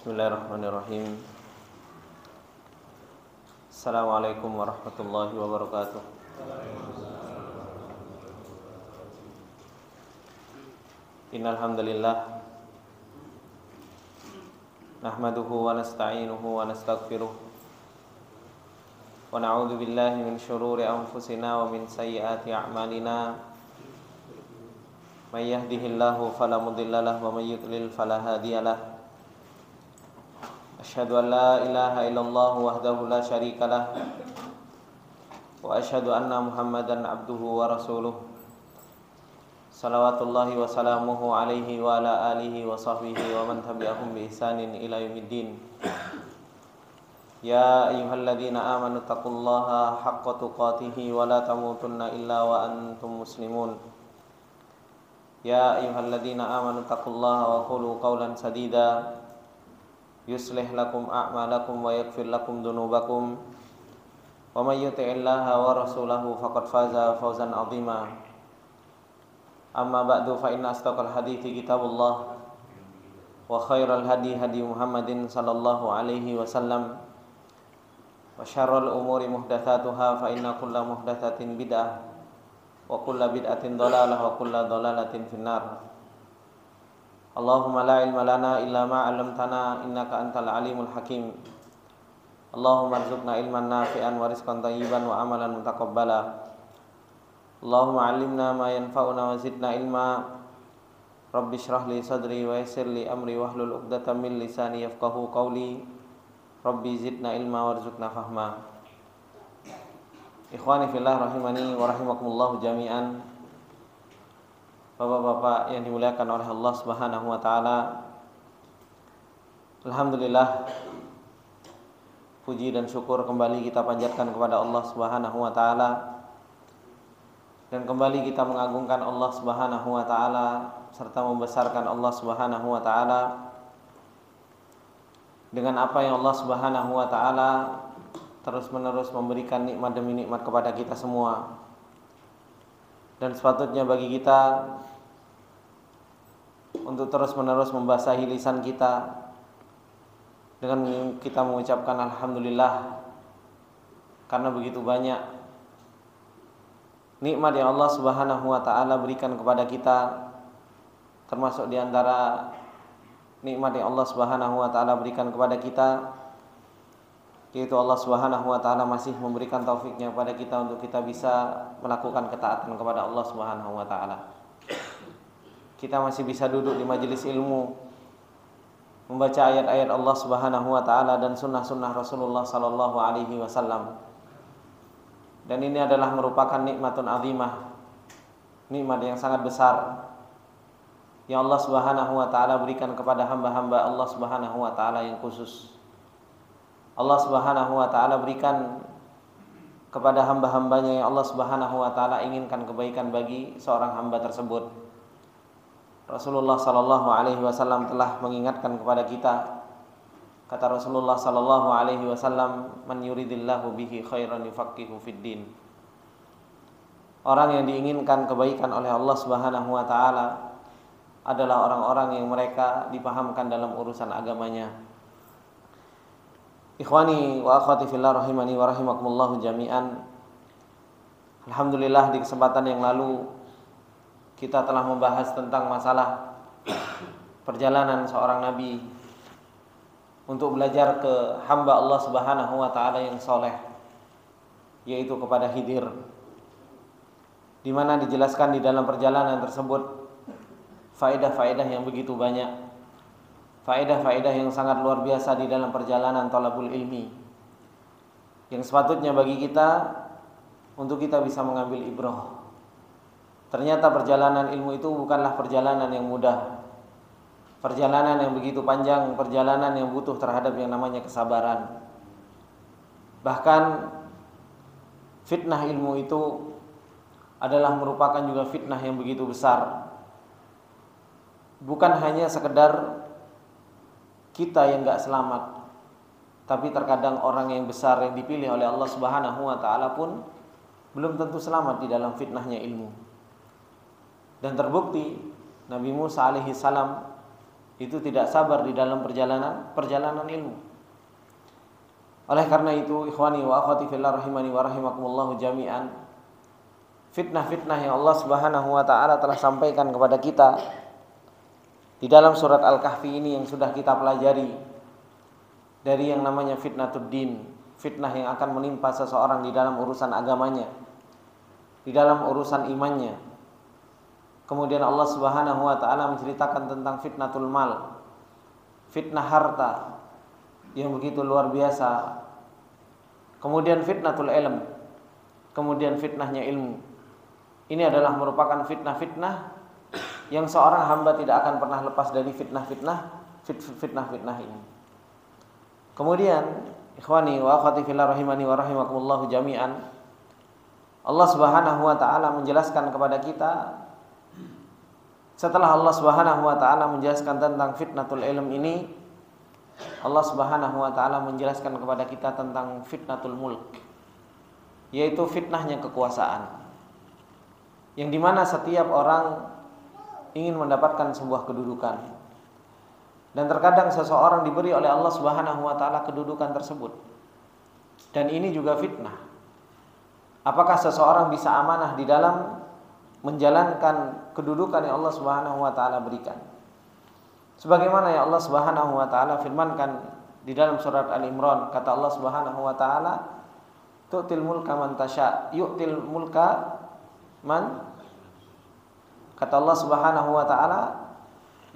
Bismillahirrahmanirrahim. Assalamualaikum warahmatullahi wabarakatuh. Innal hamdalillah nahmaduhu wa nasta'inuhu wa nastaghfiruh wa na'udzu billahi min shururi anfusina wa min sayyiati a'malina. May yahdihillahu fala mudilla lahu wa may yudlil fala hadiyalah. Asyhadu an la ilaha illallah wahdahu la syarika lah wa asyhadu anna Muhammadan abduhu wa rasuluh. Salawatullahi wa salamuhu alaihi wa ala alihi wa sahbihi wa man tabi'ahum bi ihsanin ila yaumiddin. Ya ayyuhalladzina amanu taqullaha haqqa tuqatih wa la tamutunna illa wa antum muslimun. Ya ayyuhalladzina amanu taqullaha wa qulu qawlan sadida yuslih lakum a'malakum wa yaghfir lakum dhunubakum wa may yuti'illaha wa rasulahu faqad faza fawzan 'azima. Amma ba'du, fa inna asdaqal hadithi kitabullah wa khairal hadi hadi Muhammadin sallallahu alaihi wasallam wa syarrul umuri muhdatsatuha fa inna kulla muhdatsatin bid'ah wa kulla bid'atin dhalalah wa kulla dhalalatin finnar. Allahumma la ilma lana illa ma 'allamtana innaka antal alimul hakim. Allahumma arzuqna ilman nafi'an wa rizqan thayyiban wa amalan mutaqabbala. Allahumma 'allimna ma yanfa'una wa zidna ilma. Rabbi shrah li sadri wa yassir li amri wahlul 'uqdatam min lisani yafqahu qawli. Rabbi zidna ilma warzuqna fahma. Ikhwani fillah rahimani wa rahimakumullah jami'an. Bapak-bapak yang dimuliakan oleh Allah Subhanahu wa taala. Alhamdulillah, puji dan syukur kembali kita panjatkan kepada Allah Subhanahu wa taala. Dan kembali kita mengagungkan Allah Subhanahu wa taala serta membesarkan Allah Subhanahu wa taala dengan apa yang Allah Subhanahu wa taala terus-menerus memberikan nikmat demi nikmat kepada kita semua. Dan sepatutnya bagi kita untuk terus-menerus membasahi lisan kita dengan kita mengucapkan alhamdulillah, karena begitu banyak nikmat yang Allah Subhanahu wa taala berikan kepada kita, termasuk di antara nikmat yang Allah Subhanahu wa taala berikan kepada kita, yaitu Allah Subhanahu wa taala masih memberikan taufiknya kepada kita untuk kita bisa melakukan ketaatan kepada Allah Subhanahu wa taala. Kita masih bisa duduk di majelis ilmu, membaca ayat-ayat Allah Subhanahu wa taala dan sunnah-sunnah Rasulullah sallallahu alaihi wasallam. Dan ini adalah merupakan nikmatun azimah, nikmat yang sangat besar yang Allah Subhanahu wa taala berikan kepada hamba-hamba Allah Subhanahu wa taala yang khusus. Allah Subhanahu wa taala berikan kepada hamba-hambanya yang Allah Subhanahu wa taala inginkan kebaikan bagi seorang hamba tersebut. Rasulullah sallallahu alaihi wasallam telah mengingatkan kepada kita. Kata Rasulullah sallallahu alaihi wasallam, "Man yuridillahu bihi khairan yufaqihu fid din." Orang yang diinginkan kebaikan oleh Allah Subhanahu wa taala adalah orang-orang yang mereka dipahamkan dalam urusan agamanya. Ikhwani wa akhwati fillah rahimani wa rahimakumullah jami'an. Alhamdulillah, di kesempatan yang lalu kita telah membahas tentang masalah perjalanan seorang nabi untuk belajar ke hamba Allah Subhanahu wa taala yang soleh, yaitu kepada Khidir, di mana dijelaskan di dalam perjalanan tersebut faedah-faedah yang begitu banyak, faedah-faedah yang sangat luar biasa di dalam perjalanan thalabul ilmi, yang sepatutnya bagi kita untuk kita bisa mengambil ibrah. Ternyata perjalanan ilmu itu bukanlah perjalanan yang mudah, perjalanan yang begitu panjang, perjalanan yang butuh terhadap yang namanya kesabaran. Bahkan fitnah ilmu itu adalah merupakan juga fitnah yang begitu besar. Bukan hanya sekedar kita yang gak selamat, tapi terkadang orang yang besar yang dipilih oleh Allah Subhanahu wa ta'ala pun belum tentu selamat di dalam fitnahnya ilmu. Dan terbukti Nabi Musa alaihi salam itu tidak sabar di dalam perjalanan ilmu. Oleh karena itu, ikhwani wa akhwati fillah rahimani wa rahimakumullah jami'an, fitnah-fitnah yang Allah Subhanahu wa taala telah sampaikan kepada kita di dalam surat Al-Kahfi ini yang sudah kita pelajari, dari yang namanya fitnatud din, fitnah yang akan menimpa seseorang di dalam urusan agamanya, di dalam urusan imannya. Kemudian Allah Subhanahu wa taala menceritakan tentang fitnatul mal, fitnah harta yang begitu luar biasa. Kemudian fitnatul ilm, kemudian fitnahnya ilmu. Ini adalah merupakan fitnah-fitnah yang seorang hamba tidak akan pernah lepas dari fitnah-fitnah ini. Kemudian, ikhwani wa akhwati fillah rahimani wa rahimakumullah jami'an, Allah Subhanahu wa taala menjelaskan kepada kita, setelah Allah Subhanahu wa taala menjelaskan tentang fitnatul ilm ini, Allah Subhanahu wa taala menjelaskan kepada kita tentang fitnatul mulk, yaitu fitnahnya kekuasaan. Yang dimana setiap orang ingin mendapatkan sebuah kedudukan, dan terkadang seseorang diberi oleh Allah Subhanahu wa taala kedudukan tersebut, dan ini juga fitnah. Apakah seseorang bisa amanah di dalam menjalankan kedudukan yang Allah Subhanahu wa taala berikan? Sebagaimana yang Allah Subhanahu wa taala firmankan di dalam surat Al-Imran, kata Allah Subhanahu wa taala, tu'til mulka man tasya, yu'til mulka man, kata Allah Subhanahu wa taala,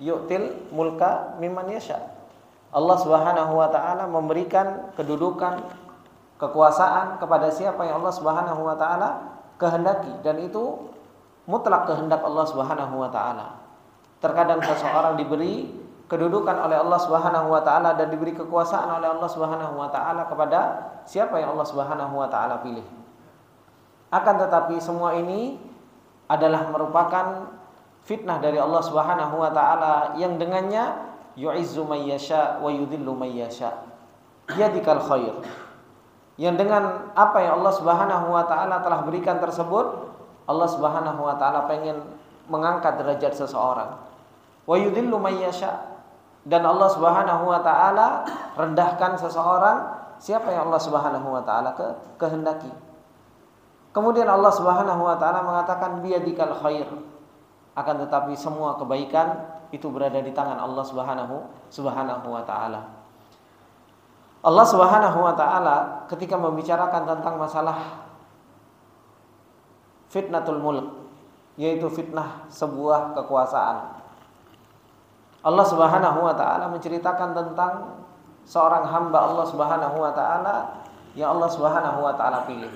yu'til mulka mimman yasha. Allah Subhanahu wa taala memberikan kedudukan, kekuasaan kepada siapa yang Allah Subhanahu wa taala kehendaki, dan itu mutlak kehendak Allah Subhanahu wa taala. Terkadang seseorang diberi kedudukan oleh Allah Subhanahu wa taala dan diberi kekuasaan oleh Allah Subhanahu wa taala kepada siapa yang Allah Subhanahu wa taala pilih. Akan tetapi semua ini adalah merupakan fitnah dari Allah Subhanahu wa taala yang dengannya yu'izzu may yasha wa yudhillu may yasha. Biyadikal khair. Yang dengan apa yang Allah Subhanahu wa taala telah berikan tersebut, Allah Subhanahu wa taala pengen mengangkat derajat seseorang. Wa yudhillu may yasha. Dan Allah Subhanahu wa taala rendahkan seseorang siapa yang Allah Subhanahu wa taala kehendaki. Kemudian Allah Subhanahu wa taala mengatakan biyadikal khair. Akan tetapi semua kebaikan itu berada di tangan Allah Subhanahu wa taala. Allah Subhanahu wa taala ketika membicarakan tentang masalah fitnatul mulk, yaitu fitnah sebuah kekuasaan, Allah Subhanahu wa taala menceritakan tentang seorang hamba Allah Subhanahu wa taala yang Allah Subhanahu wa taala pilih.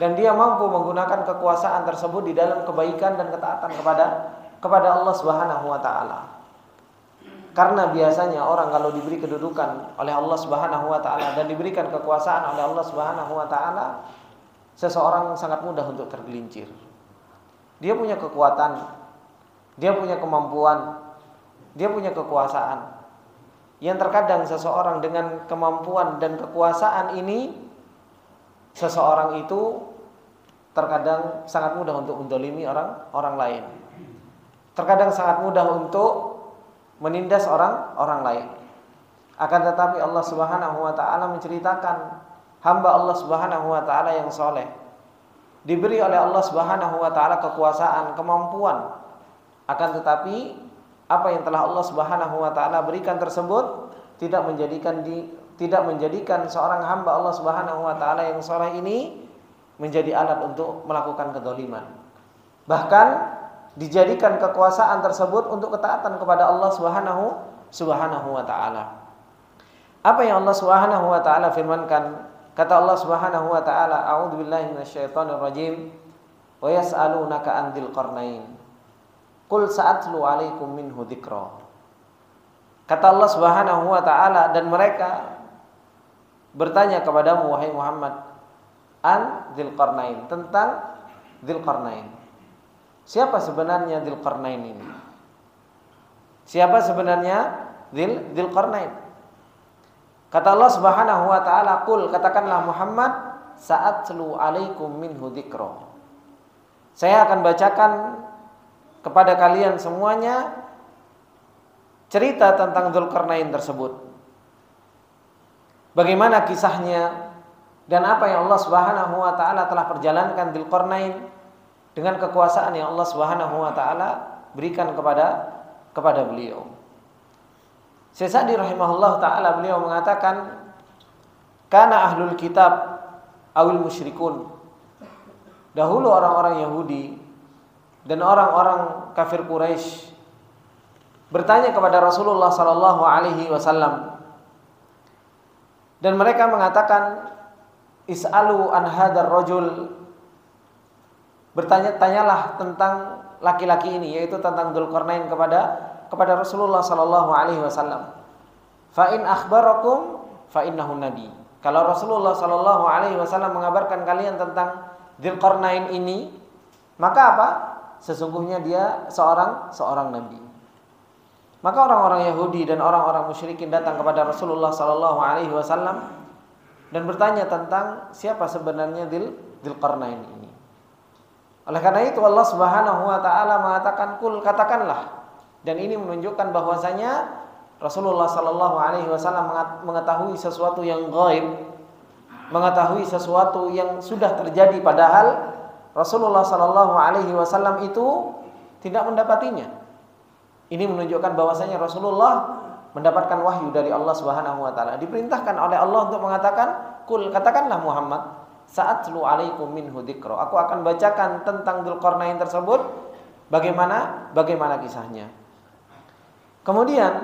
Dan dia mampu menggunakan kekuasaan tersebut di dalam kebaikan dan ketaatan kepada Allah Subhanahu wa taala. Karena biasanya orang kalau diberi kedudukan oleh Allah Subhanahu wa taala dan diberikan kekuasaan oleh Allah Subhanahu wa taala, seseorang sangat mudah untuk tergelincir. Dia punya kekuatan, dia punya kemampuan, dia punya kekuasaan. Yang terkadang seseorang dengan kemampuan dan kekuasaan ini, seseorang itu terkadang sangat mudah untuk mendolimi orang lain. Terkadang sangat mudah untuk menindas orang lain. Akan tetapi Allah Subhanahu wa taala menceritakan hamba Allah Subhanahu wa taala yang soleh, diberi oleh Allah Subhanahu wa taala kekuasaan, kemampuan. Akan tetapi apa yang telah Allah Subhanahu wa taala berikan tersebut tidak menjadikan seorang hamba Allah Subhanahu wa taala yang saleh ini menjadi alat untuk melakukan kedzaliman. Bahkan dijadikan kekuasaan tersebut untuk ketaatan kepada Allah Subhanahu wa taala. Apa yang Allah Subhanahu wa taala firmankan? Kata Allah Subhanahu wa taala, a'udzubillahi minasyaitonir rajim, wa yas'alunaka 'anil qarnain. Qul sa'atlu 'alaikum minhu dzikra. Kata Allah Subhanahu wa taala, dan mereka bertanya kepadamu wahai Muhammad, an Dzulqarnain, tentang Dzulqarnain. Siapa sebenarnya Dzulqarnain ini? Siapa sebenarnya Dzulqarnain? Kata Allah Subhanahu wa taala, qul, katakanlah Muhammad, sa'atlu 'alaikum minhu dzikra. Saya akan bacakan kepada kalian semuanya cerita tentang Dzulqarnain tersebut. Bagaimana kisahnya dan apa yang Allah Subhanahu wa taala telah perjalankan Dzulqarnain dengan kekuasaan yang Allah Subhanahu wa taala berikan kepada beliau. Syekh Sa'di rahimahullah taala beliau mengatakan, kana ahlul kitab awil musyrikun. Dahulu orang-orang Yahudi dan orang-orang kafir Quraisy bertanya kepada Rasulullah sallallahu alaihi wasallam, dan mereka mengatakan, is'alu an hadzal rajul, bertanya-tanyalah tentang laki-laki ini, yaitu tentang Dzulqarnain kepada Rasulullah sallallahu alaihi wasallam. Fa in akhbarakum fa innahu nabi. Kalau Rasulullah sallallahu alaihi wasallam mengabarkan kalian tentang Dzulqarnain ini, maka apa? Sesungguhnya dia seorang nabi. Maka orang-orang Yahudi dan orang-orang musyrikin datang kepada Rasulullah sallallahu alaihi wasallam dan bertanya tentang siapa sebenarnya Dzulqarnain ini. Oleh karena itu Allah Subhanahu wa taala mengatakan, kul, katakanlah. Dan ini menunjukkan bahwasanya Rasulullah sallallahu alaihi wasallam mengetahui sesuatu yang ghaib, mengetahui sesuatu yang sudah terjadi, padahal Rasulullah sallallahu alaihi wasallam itu tidak mendapatinya. Ini menunjukkan bahwasanya Rasulullah mendapatkan wahyu dari Allah Subhanahu wa taala. Diperintahkan oleh Allah untuk mengatakan, kul, katakanlah Muhammad, sa'atlu alaikum minhu dzikra. Aku akan bacakan tentang Dzulqarnain tersebut bagaimana kisahnya. Kemudian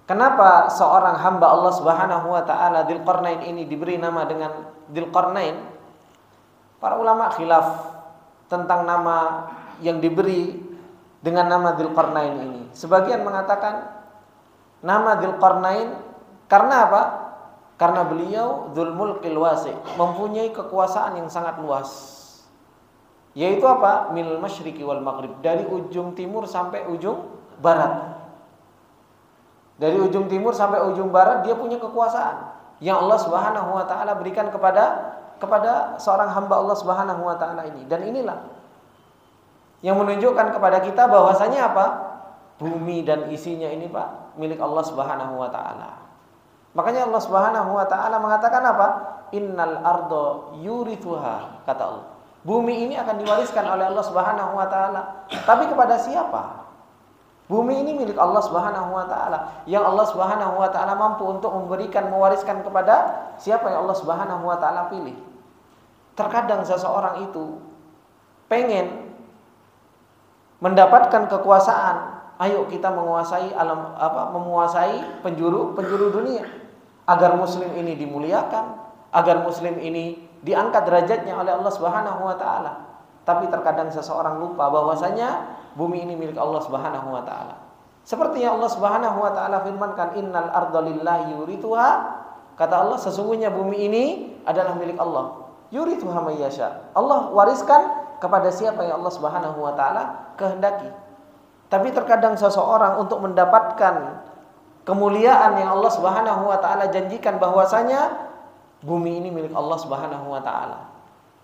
kenapa seorang hamba Allah Subhanahu wa taala Dzulqarnain ini diberi nama dengan Dzulqarnain? Para ulama khilaf tentang nama yang diberi dengan nama Dzulqarnain ini. Sebagian mengatakan nama Dzulqarnain karena apa? Karena beliau dzul mulkil wasi', mempunyai kekuasaan yang sangat luas. Yaitu apa? Minal masyriqi wal maghrib, dari ujung timur sampai ujung barat. Dari ujung timur sampai ujung barat dia punya kekuasaan yang Allah Subhanahu wa taala berikan kepada seorang hamba Allah Subhanahu wa taala ini. Dan inilah yang menunjukkan kepada kita bahwasanya apa? Bumi dan isinya ini, Pak, milik Allah Subhanahu wa taala. Makanya Allah Subhanahu wa taala mengatakan apa? Innal ardo yurithuha, kata Allah. Bumi ini akan diwariskan oleh Allah Subhanahu wa taala. Tapi kepada siapa? Bumi ini milik Allah Subhanahu wa taala. Yang Allah Subhanahu wa taala mampu untuk mewariskan kepada siapa yang Allah Subhanahu wa taala pilih. Terkadang seseorang itu pengen mendapatkan kekuasaan. Ayo kita menguasai alam, menguasai penjuru dunia, agar muslim ini dimuliakan, agar muslim ini diangkat derajatnya oleh Allah Subhanahu wa taala. Tapi terkadang seseorang lupa bahwasanya bumi ini milik Allah Subhanahu wa taala. Seperti yang Allah Subhanahu wa taala firmankan, innal arda lillahi yurithuha, kata Allah, sesungguhnya bumi ini adalah milik Allah. Yurithuha may yasha. Allah wariskan kepada siapa yang Allah Subhanahu wa taala kehendaki. Tapi terkadang seseorang untuk mendapatkan kemuliaan yang Allah Subhanahu wa taala janjikan bahwasanya bumi ini milik Allah Subhanahu wa taala.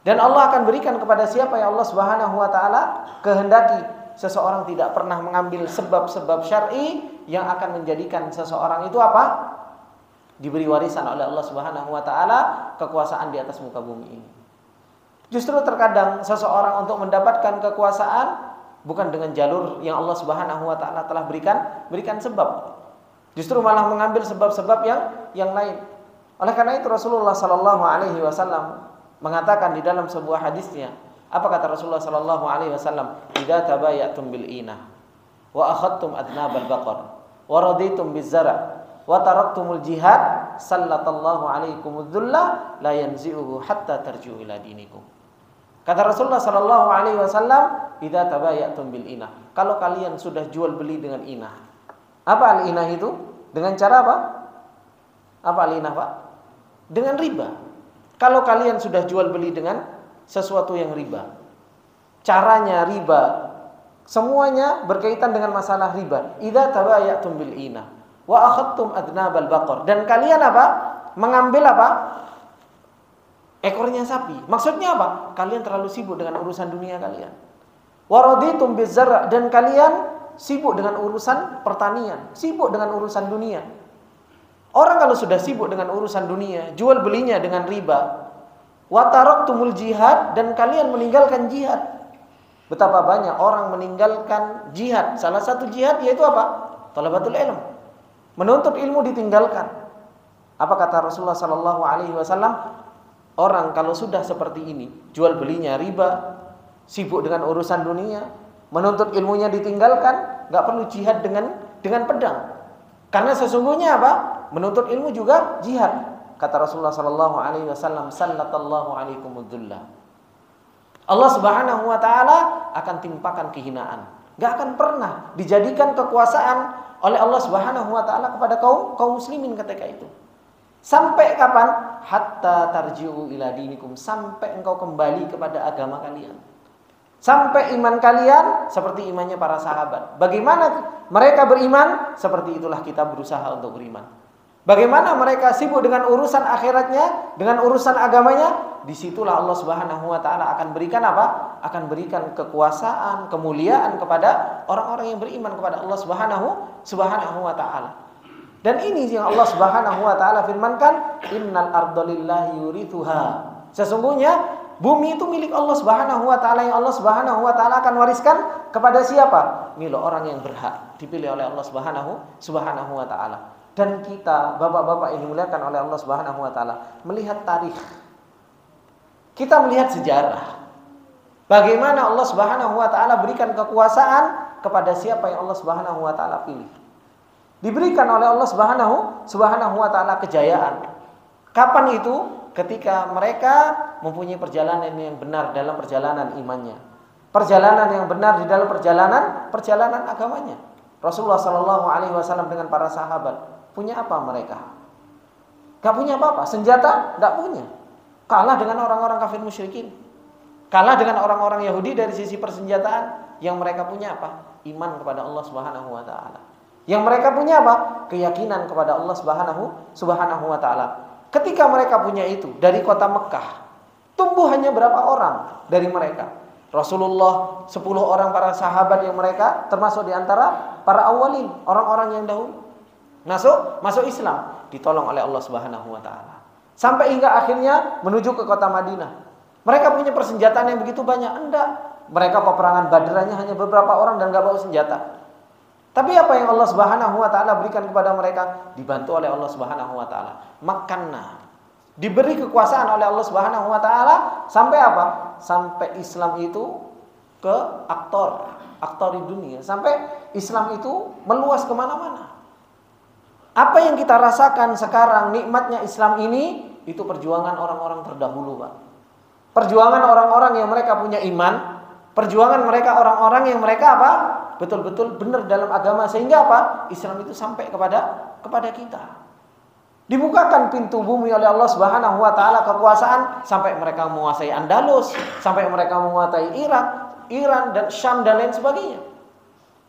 Dan Allah akan berikan kepada siapa yang Allah Subhanahu wa taala kehendaki. Seseorang tidak pernah mengambil sebab-sebab syar'i yang akan menjadikan seseorang itu apa? Diberi warisan oleh Allah Subhanahu wa taala kekuasaan di atas muka bumi ini. Justru terkadang seseorang untuk mendapatkan kekuasaan bukan dengan jalur yang Allah Subhanahu wa taala telah berikan sebab. Justru malah mengambil sebab-sebab yang lain. Oleh karena itu Rasulullah sallallahu alaihi wasallam mengatakan di dalam sebuah hadisnya, apa kata Rasulullah sallallahu alaihi wasallam? Idza tabayatum bil inah wa akhadtum adnabal baqar wa raditum bizara wa taraktumul jihad sallallahu alaikumudz dhulla la yanzi'uhu hatta tarji'u ila dinikum. Kata Rasulullah sallallahu alaihi wasallam, idza tabayatum bil inah. Kalau kalian sudah jual beli dengan inah. Apa al-inah itu? Dengan cara apa? Apa al-inah, Pak? Dengan riba. Kalau kalian sudah jual beli dengan sesuatu yang riba. Caranya riba. Semuanya berkaitan dengan masalah riba. Idza tabayatum bil inah wa akhadtum adnabal baqar. Dan kalian apa? Mengambil apa? Ekornya sapi. Maksudnya apa? Kalian terlalu sibuk dengan urusan dunia kalian. Waraditum bizarra, dan kalian sibuk dengan urusan pertanian, sibuk dengan urusan dunia. Orang kalau sudah sibuk dengan urusan dunia, jual belinya dengan riba, wa taraktumul jihad, dan kalian meninggalkan jihad. Betapa banyak orang meninggalkan jihad. Salah satu jihad yaitu apa? Talabatul ilm. Menuntut ilmu ditinggalkan. Apa kata Rasulullah sallallahu alaihi wasallam? Orang kalau sudah seperti ini, jual belinya riba, sibuk dengan urusan dunia, menuntut ilmunya ditinggalkan, enggak perlu jihad dengan pedang. Karena sesungguhnya apa? Menuntut ilmu juga jihad. Kata Rasulullah sallallahu alaihi wasallam, sallallahu alaikumussalam. Allah Subhanahu wa taala akan timpakan kehinaan. Enggak akan pernah dijadikan kekuasaan oleh Allah Subhanahu wa taala kepada kaum muslimin ketika itu. Sampai kapan? Hatta tarji'u ila dinikum, sampai engkau kembali kepada agama kalian. Sampai iman kalian seperti imannya para sahabat. Bagaimana mereka beriman? Seperti itulah kita berusaha untuk beriman. Bagaimana mereka sibuk dengan urusan akhiratnya, dengan urusan agamanya? Disitulah Allah Subhanahu wa taala akan berikan apa? Akan berikan kekuasaan, kemuliaan kepada orang-orang yang beriman kepada Allah Subhanahu wa taala. Dan ini yang Allah Subhanahu wa taala firmankan, innal arda lillahi yurithuha. Sesungguhnya bumi itu milik Allah Subhanahu wa taala, yang Allah Subhanahu wa taala akan wariskan kepada siapa? Milik orang yang berhak dipilih oleh Allah Subhanahu wa taala. Dan kita, bapak-bapak yang dimuliakan oleh Allah Subhanahu wa taala, melihat tarikh. Kita melihat sejarah. Bagaimana Allah Subhanahu wa taala berikan kekuasaan kepada siapa yang Allah Subhanahu wa taala pilih. Diberikan oleh Allah Subhanahu wa taala kejayaan. Kapan itu? Ketika mereka mempunyai perjalanan yang benar dalam perjalanan imannya. Perjalanan yang benar di dalam perjalanan agamanya. Rasulullah sallallahu alaihi wasallam dengan para sahabat, punya apa mereka? Gak punya apa-apa, senjata gak punya. Kalah dengan orang-orang kafir musyrikin. Kalah dengan orang-orang Yahudi dari sisi persenjataan. Yang mereka punya apa? Iman kepada Allah Subhanahu wa taala. Yang mereka punya apa? Keyakinan kepada Allah Subhanahu wa taala. Ketika mereka punya itu dari kota Mekah, tumbuh hanya berapa orang dari mereka? Rasulullah, 10 orang para sahabat yang mereka termasuk di antara para awalin, orang-orang yang dahulu. Masuk Islam, ditolong oleh Allah Subhanahu wa taala. Sampai hingga akhirnya menuju ke kota Madinah. Mereka punya persenjataan yang begitu banyak? Enggak. Mereka peperangan Badrannya hanya beberapa orang dan enggak bawa senjata. Tapi apa yang Allah Subhanahu wa taala berikan kepada mereka? Dibantu oleh Allah Subhanahu wa taala. Makanna. Diberi kekuasaan oleh Allah Subhanahu wa taala sampai apa? Sampai Islam itu ke aktor di dunia. Sampai Islam itu meluas kemana-mana. Apa yang kita rasakan sekarang nikmatnya Islam ini, itu perjuangan orang-orang terdahulu, Pak. Perjuangan orang-orang yang mereka punya iman, perjuangan mereka orang-orang yang mereka apa? Betul-betul benar dalam agama, sehingga apa? Islam itu sampai kepada kita. Dibukakan pintu bumi oleh Allah Subhanahu wa taala kekuasaan sampai mereka menguasai Andalus, sampai mereka menguasai Irak, Iran dan Syam dan lain sebagainya.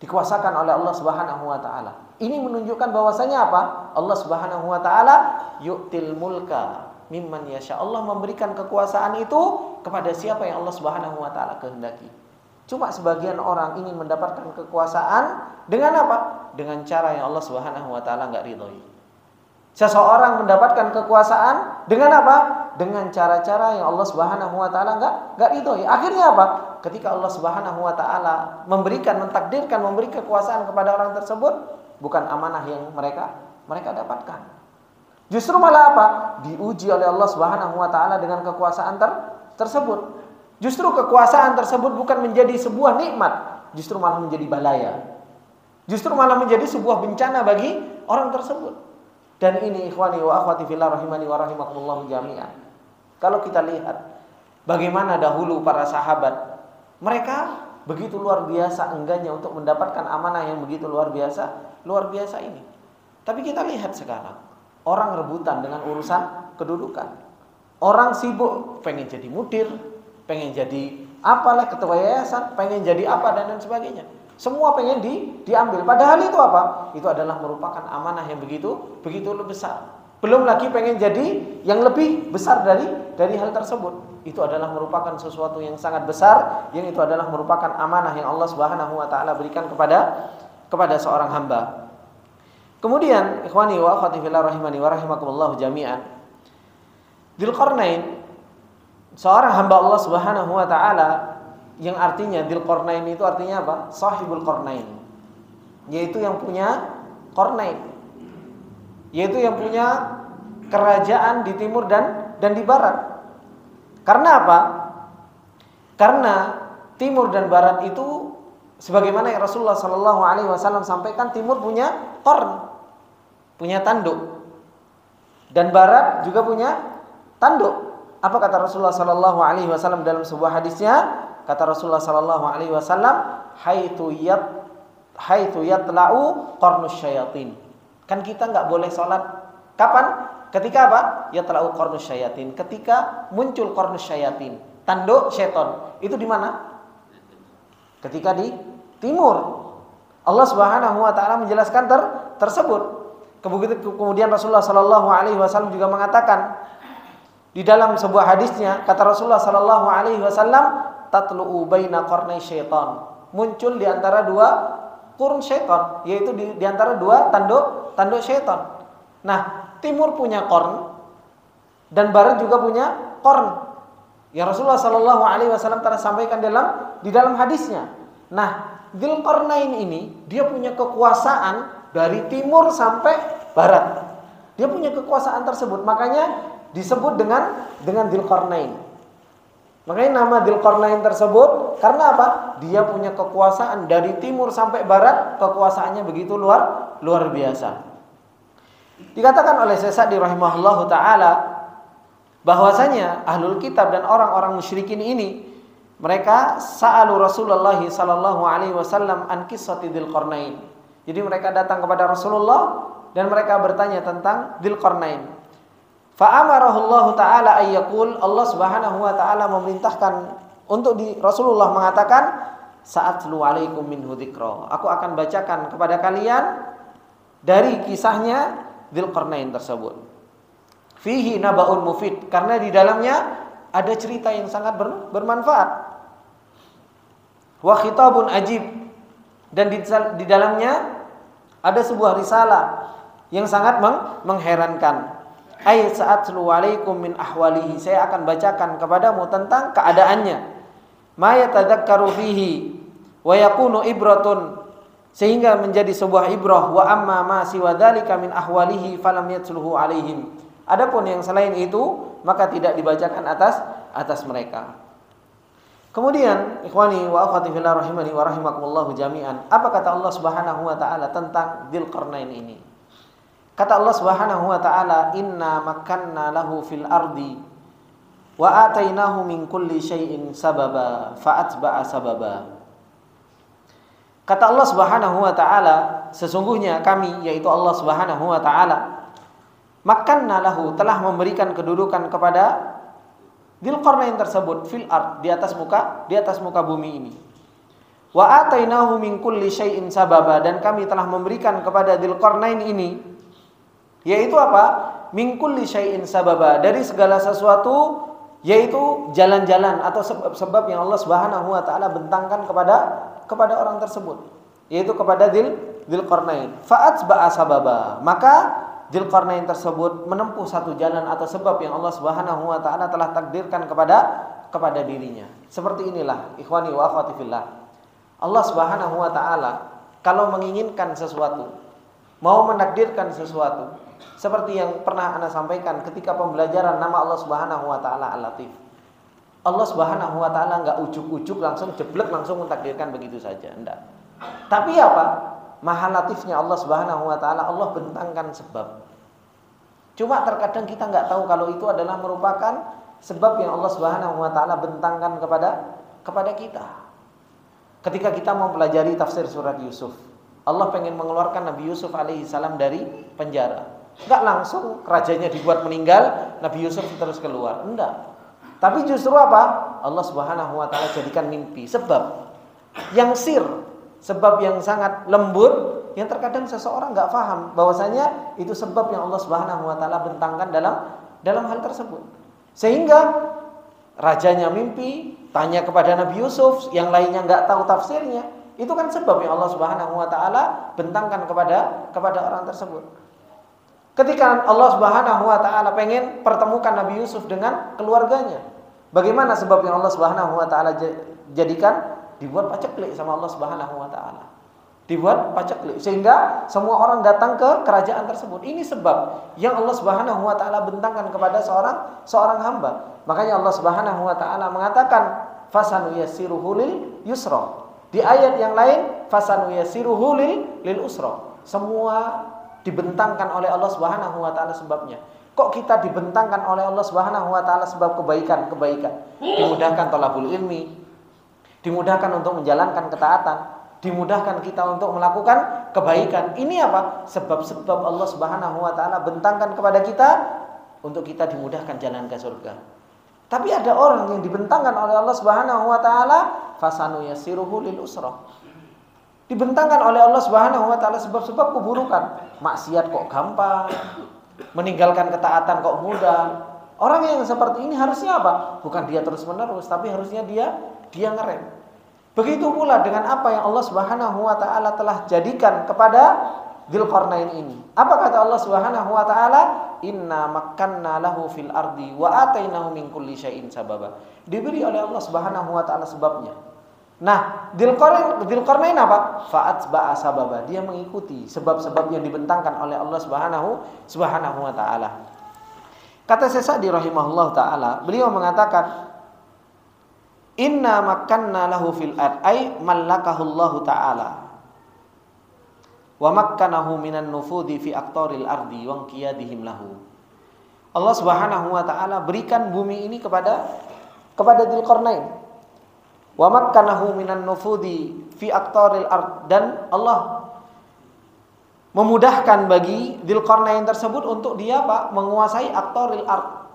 Dikuasakan oleh Allah Subhanahu wa taala. Ini menunjukkan bahwasanya apa? Allah Subhanahu wa taala yu'til mulka mimman yasha. Allah memberikan kekuasaan itu kepada siapa yang Allah Subhanahu wa taala kehendaki. Cuma sebagian orang ingin mendapatkan kekuasaan dengan apa? Dengan cara yang Allah Subhanahu wa taala enggak ridhoi. Seseorang mendapatkan kekuasaan dengan apa? Dengan cara-cara yang Allah Subhanahu wa taala enggak ridhoi. Akhirnya apa? Ketika Allah Subhanahu wa taala mentakdirkan memberi kekuasaan kepada orang tersebut, bukan amanah yang mereka dapatkan. Justru malah apa? Diuji oleh Allah Subhanahu wa taala dengan kekuasaan tersebut. Justru kekuasaan tersebut bukan menjadi sebuah nikmat, justru malah menjadi balaya. Justru malah menjadi sebuah bencana bagi orang tersebut. Dan ini ikhwani wa akhwati fillah rahimani wa rahimakumullah jami'an. Kalau kita lihat bagaimana dahulu para sahabat, mereka begitu luar biasa enggannya untuk mendapatkan amanah yang begitu luar biasa ini. Tapi kita lihat sekarang, orang rebutan dengan urusan kedudukan. Orang sibuk pengen jadi mudir, pengen jadi apalah ketua yayasan, pengen jadi apa dan lain sebagainya. Semua pengen diambil. Padahal itu apa? Itu adalah merupakan amanah yang begitu besar. Belum lagi pengen jadi yang lebih besar dari hal tersebut. itu adalah merupakan sesuatu yang sangat besar, yang itu adalah merupakan amanah yang Allah Subhanahu wa taala berikan kepada seorang hamba. Kemudian ikhwani wa akhwati fillah rahimani wa rahimakumullah jami'an, Dzulqarnain seorang hamba Allah Subhanahu wa taala, yang artinya Dzulqarnain itu artinya apa? Sahibul Qarnain, yaitu yang punya Qarnain, yaitu yang punya kerajaan di timur dan di barat. Karena apa? Karena timur dan barat itu sebagaimana yang Rasulullah sallallahu alaihi wasallam sampaikan, timur punya qarn, punya tanduk, dan barat juga punya tanduk. Apa kata Rasulullah sallallahu alaihi wasallam dalam sebuah hadisnya? Kata Rasulullah sallallahu alaihi wasallam, haitsu yatla'u qarnus syayatin. Kan kita enggak boleh sholat kapan? Ketika apa? Yatla'u qarnus syayatin, ketika muncul qarnus syayatin, tanduk syaitan. Itu di mana? Ketika di timur. Allah Subhanahu wa taala menjelaskan tersebut. Kemudian Rasulullah sallallahu alaihi wasallam juga mengatakan di dalam sebuah hadisnya, kata Rasulullah sallallahu alaihi wasallam, tatlu'u baina qarnai syaitan. Muncul di antara dua qurun syaitan, yaitu di antara dua tanduk syaitan. Nah, timur punya qarn dan barat juga punya qarn, yang Rasulullah sallallahu alaihi wasallam telah sampaikan di dalam hadisnya. Nah, Dzulqarnain ini dia punya kekuasaan dari timur sampai barat. Dia punya kekuasaan tersebut, makanya disebut dengan Dzulqarnain. Makanya nama Dzulqarnain tersebut karena apa? Dia punya kekuasaan dari timur sampai barat, kekuasaannya begitu luar biasa. Dikatakan oleh Syekh Sa'di rahimahullahu taala bahwasanya ahlul kitab dan orang-orang musyrikin ini, mereka sa'alu Rasulullah sallallahu alaihi wasallam an qissati Dzulqarnain. Jadi mereka datang kepada Rasulullah dan mereka bertanya tentang Dzulqarnain. Fa amarahullahu taala ayyaqul, Allah Subhanahu wa taala memerintahkan untuk Rasulullah mengatakan, sa'atlu alaikum minhu dzikra. Aku akan bacakan kepada kalian dari kisahnya Dzulqarnain tersebut. Fihi naba'un mufid, karena di dalamnya ada cerita yang sangat bermanfaat. Wa khitabun ajib, dan di dalamnya ada sebuah risalah yang sangat mengherankan. Ay sa'atlu alaikum min ahwalihi, saya akan bacakan kepadamu tentang keadaannya. Ma yatadzakkaru fihi wa yakunu ibratun, sehingga menjadi sebuah ibrah. Wa amma ma siwa dzalika min ahwalihi falam yatsluhu alaihim. Adapun yang selain itu maka tidak dibacakan atas mereka. Kemudian ikhwani wa akhwati fillah rahimani wa rahimakumullah jami'an, apa kata Allah Subhanahu wa taala tentang Dzulqarnain ini? Kata Allah Subhanahu wa taala, inna makanna lahu fil ardi wa atainahu min kulli syai'in sababa fa'atba'a sababa. Kata Allah Subhanahu wa taala, sesungguhnya kami, yaitu Allah Subhanahu wa taala, makanna lahu, telah memberikan kedudukan kepada Dzulqarnain tersebut fil ard, di atas muka bumi ini. Wa atainahu min kulli syai'in sababa, dan kami telah memberikan kepada Dzulqarnain ini, yaitu apa? Min kulli syai'in sababa, dari segala sesuatu, yaitu jalan-jalan atau sebab-sebab yang Allah Subhanahu wa taala bentangkan kepada orang tersebut, yaitu kepada Dzulqarnain. Fa'atba'a sababa, maka Dzulqarnain tersebut menempuh satu jalan atau sebab yang Allah Subhanahu wa taala telah takdirkan kepada dirinya. Seperti inilah ikhwani wa akhwati fillah, Allah Subhanahu wa taala kalau menginginkan sesuatu, mau menakdirkan sesuatu, seperti yang pernah Anda sampaikan ketika pembelajaran nama Allah Subhanahu wa taala Al-Latif. Allah Subhanahu wa taala enggak ujuk-ujuk langsung jeblek langsung mentakdirkan begitu saja, enggak. Tapi apa? Maha latifnya Allah Subhanahu wa taala, Allah bentangkan sebab. Cuma terkadang kita enggak tahu kalau itu adalah merupakan sebab yang Allah Subhanahu wa taala bentangkan kepada kita. Ketika kita mempelajari tafsir surat Yusuf, Allah pengen mengeluarkan Nabi Yusuf alaihi salam dari penjara. Enggak langsung rajanya dibuat meninggal, Nabi Yusuf terus keluar. Enggak. Tapi justru apa? Allah Subhanahu wa taala jadikan mimpi sebab yang sir, sebab yang sangat lembut, yang terkadang seseorang enggak paham bahwasanya itu sebab yang Allah Subhanahu wa taala bentangkan dalam hal tersebut. Sehingga rajanya mimpi, tanya kepada Nabi Yusuf, yang lainnya nggak tahu tafsirnya. Itu kan sebab yang Allah Subhanahu wa taala bentangkan kepada orang tersebut. Ketika Allah Subhanahu wa taala pengen pertemukan Nabi Yusuf dengan keluarganya, bagaimana sebab yang Allah Subhanahu wa taala jadikan? Dibuat paceklik sama Allah Subhanahu wa taala. Dibuat paceklik sehingga semua orang datang ke kerajaan tersebut. Ini sebab yang Allah Subhanahu wa taala bentangkan kepada seorang hamba. Makanya Allah Subhanahu wa taala mengatakan fasanu yassiruhu lil yusra. Di ayat yang lain fasanu yassiruhu lil usra. Semua dibentangkan oleh Allah Subhanahu wa taala sebabnya. Kok kita dibentangkan oleh Allah Subhanahu wa taala sebab kebaikan-kebaikan? Dimudahkan thalabul ilmi, dimudahkan untuk menjalankan ketaatan, dimudahkan kita untuk melakukan kebaikan. Ini apa? Sebab-sebab Allah Subhanahu wa taala bentangkan kepada kita untuk kita dimudahkan jalan ke surga. Tapi ada orang yang dibentangkan oleh Allah Subhanahu wa taala fasanu yassiruhu lil usra. Dibentangkan oleh Allah Subhanahu wa taala sebab-sebab keburukan. Maksiat kok gampang, meninggalkan ketaatan kok mudah. Orang yang seperti ini harusnya apa? Bukan dia terus-menerus, tapi harusnya dia ngerem. Begitu pula dengan apa yang Allah Subhanahu wa taala telah jadikan kepada Dzulqarnain ini. Apa kata Allah Subhanahu wa taala? Inna makkanna lahu fil ardi wa atainahu min kulli syai'in sababa. Diberi oleh Allah Subhanahu wa taala sebabnya. Nah, Dzulqarnain apa? Fa'atba'a sababa. Dia mengikuti sebab-sebab yang dibentangkan oleh Allah Subhanahu wa taala. Kata Syekh Sa'di rahimahullah taala, beliau mengatakan inna makkanna lahu fil ard ay mallakahu Allah taala wa makkanahu minan nufudi fi aqtaril ardi wa qiyadihim lahu. Allah Subhanahu wa taala berikan bumi ini kepada Dzulqarnain. Wa makkanahu minan nufudi fi aqtaril ard, dan Allah memudahkan bagi Dzulqarnain tersebut untuk dia apa? Menguasai aqtaril ard,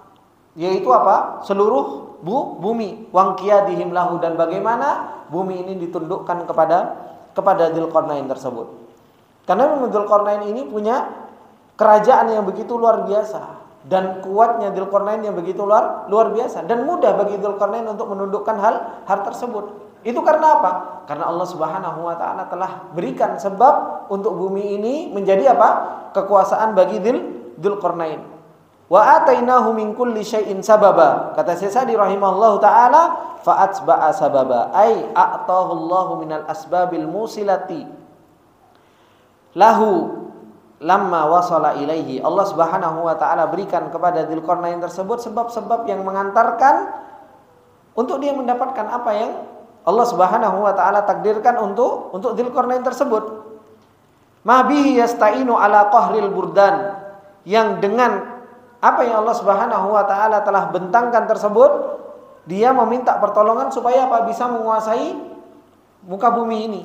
yaitu apa? Seluruh bumi, wangkiyadihim lahu, dan bagaimana bumi ini ditundukkan kepada Dzulqarnain tersebut. Karena memang Dzulqarnain ini punya kerajaan yang begitu luar biasa, dan kuatnya Dzulqarnain yang begitu luar biasa, dan mudah bagi Dzulqarnain untuk menundukkan hal tersebut. Itu karena apa? Karena Allah Subhanahu wa taala telah berikan sebab untuk bumi ini menjadi apa? Kekuasaan bagi Dzulqarnain. Wa atainahu min kulli syai'in sababa. Kata Syekh Sa'di rahimahullahu taala, fa'atba'a sababa ay a'tahu Allahu minal asbabil musilati lahu lamma wasala ilaihi. Allah Subhanahu wa taala berikan kepada Dzulqarnain tersebut sebab-sebab yang mengantarkan untuk dia mendapatkan apa yang Allah Subhanahu wa taala takdirkan untuk Dzulqarnain tersebut. Ma bihi yasta'inu ala qahril burdan, yang dengan apa yang Allah Subhanahu wa taala telah bentangkan tersebut, dia meminta pertolongan supaya apa? Bisa menguasai muka bumi ini.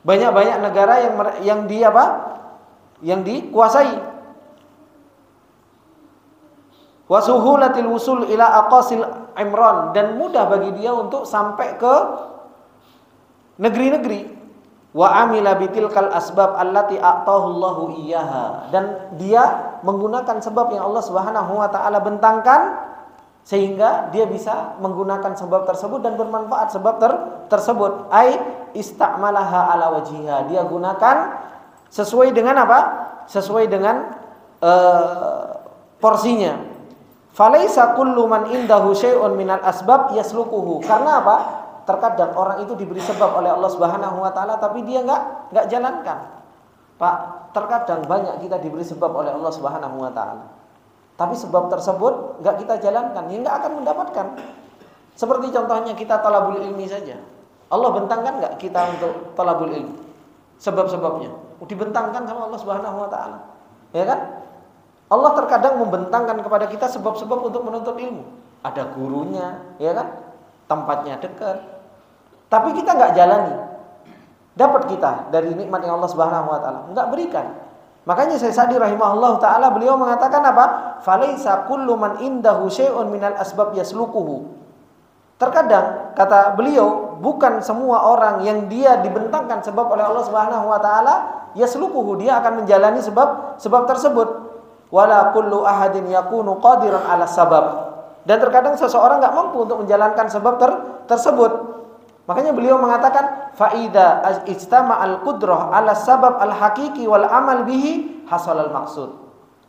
Banyak-banyak negara yang dia apa? Yang dikuasai. Wa suhulatil wusul ila aqasil imran, dan mudah bagi dia untuk sampai ke negeri-negeri. Wa amila bitilkal asbab allati a'tahu Allahu iyyaha, dan dia menggunakan sebab yang Allah Subhanahu wa taala bentangkan sehingga dia bisa menggunakan sebab tersebut dan bermanfaat sebab tersebut. Ai istamalaha ala wajhiha, dia gunakan sesuai dengan apa? Sesuai dengan porsinya. Falaisa kullu man indahu syai'un minal asbab yasluquhu. Karena apa? Terkadang orang itu diberi sebab oleh Allah Subhanahu wa taala tapi dia enggak jalankan. Pak, terkadang banyak kita diberi sebab oleh Allah Subhanahu wa taala. Tapi sebab tersebut enggak kita jalankan, ya enggak akan mendapatkan. Seperti contohnya kita talabul ilmi saja. Allah bentangkan enggak kita untuk talabul ilmi? Sebab-sebabnya dibentangkan sama Allah Subhanahu wa taala. Ya kan? Allah terkadang membentangkan kepada kita sebab-sebab untuk menuntut ilmu. Ada gurunya, ya kan? Tempatnya dekat. Tapi kita enggak jalani. Dapat kita dari nikmat yang Allah Subhanahu wa taala enggak berikan. Makanya Syekh Sa'di rahimahullah taala beliau mengatakan apa? Falaisa kullu man indahu syai'un minal asbab yasluquhu. Terkadang kata beliau, bukan semua orang yang dia dibentangkan sebab oleh Allah Subhanahu wa taala yasluquhu, dia akan menjalani sebab tersebut. Wala kullu ahadin yakunu qadiran ala sabab. Dan terkadang seseorang nggak mampu untuk menjalankan sebab tersebut. Makanya beliau mengatakan faida istama'al qudrah ala sabab al haqiqi wal amal bihi hasalal maksud.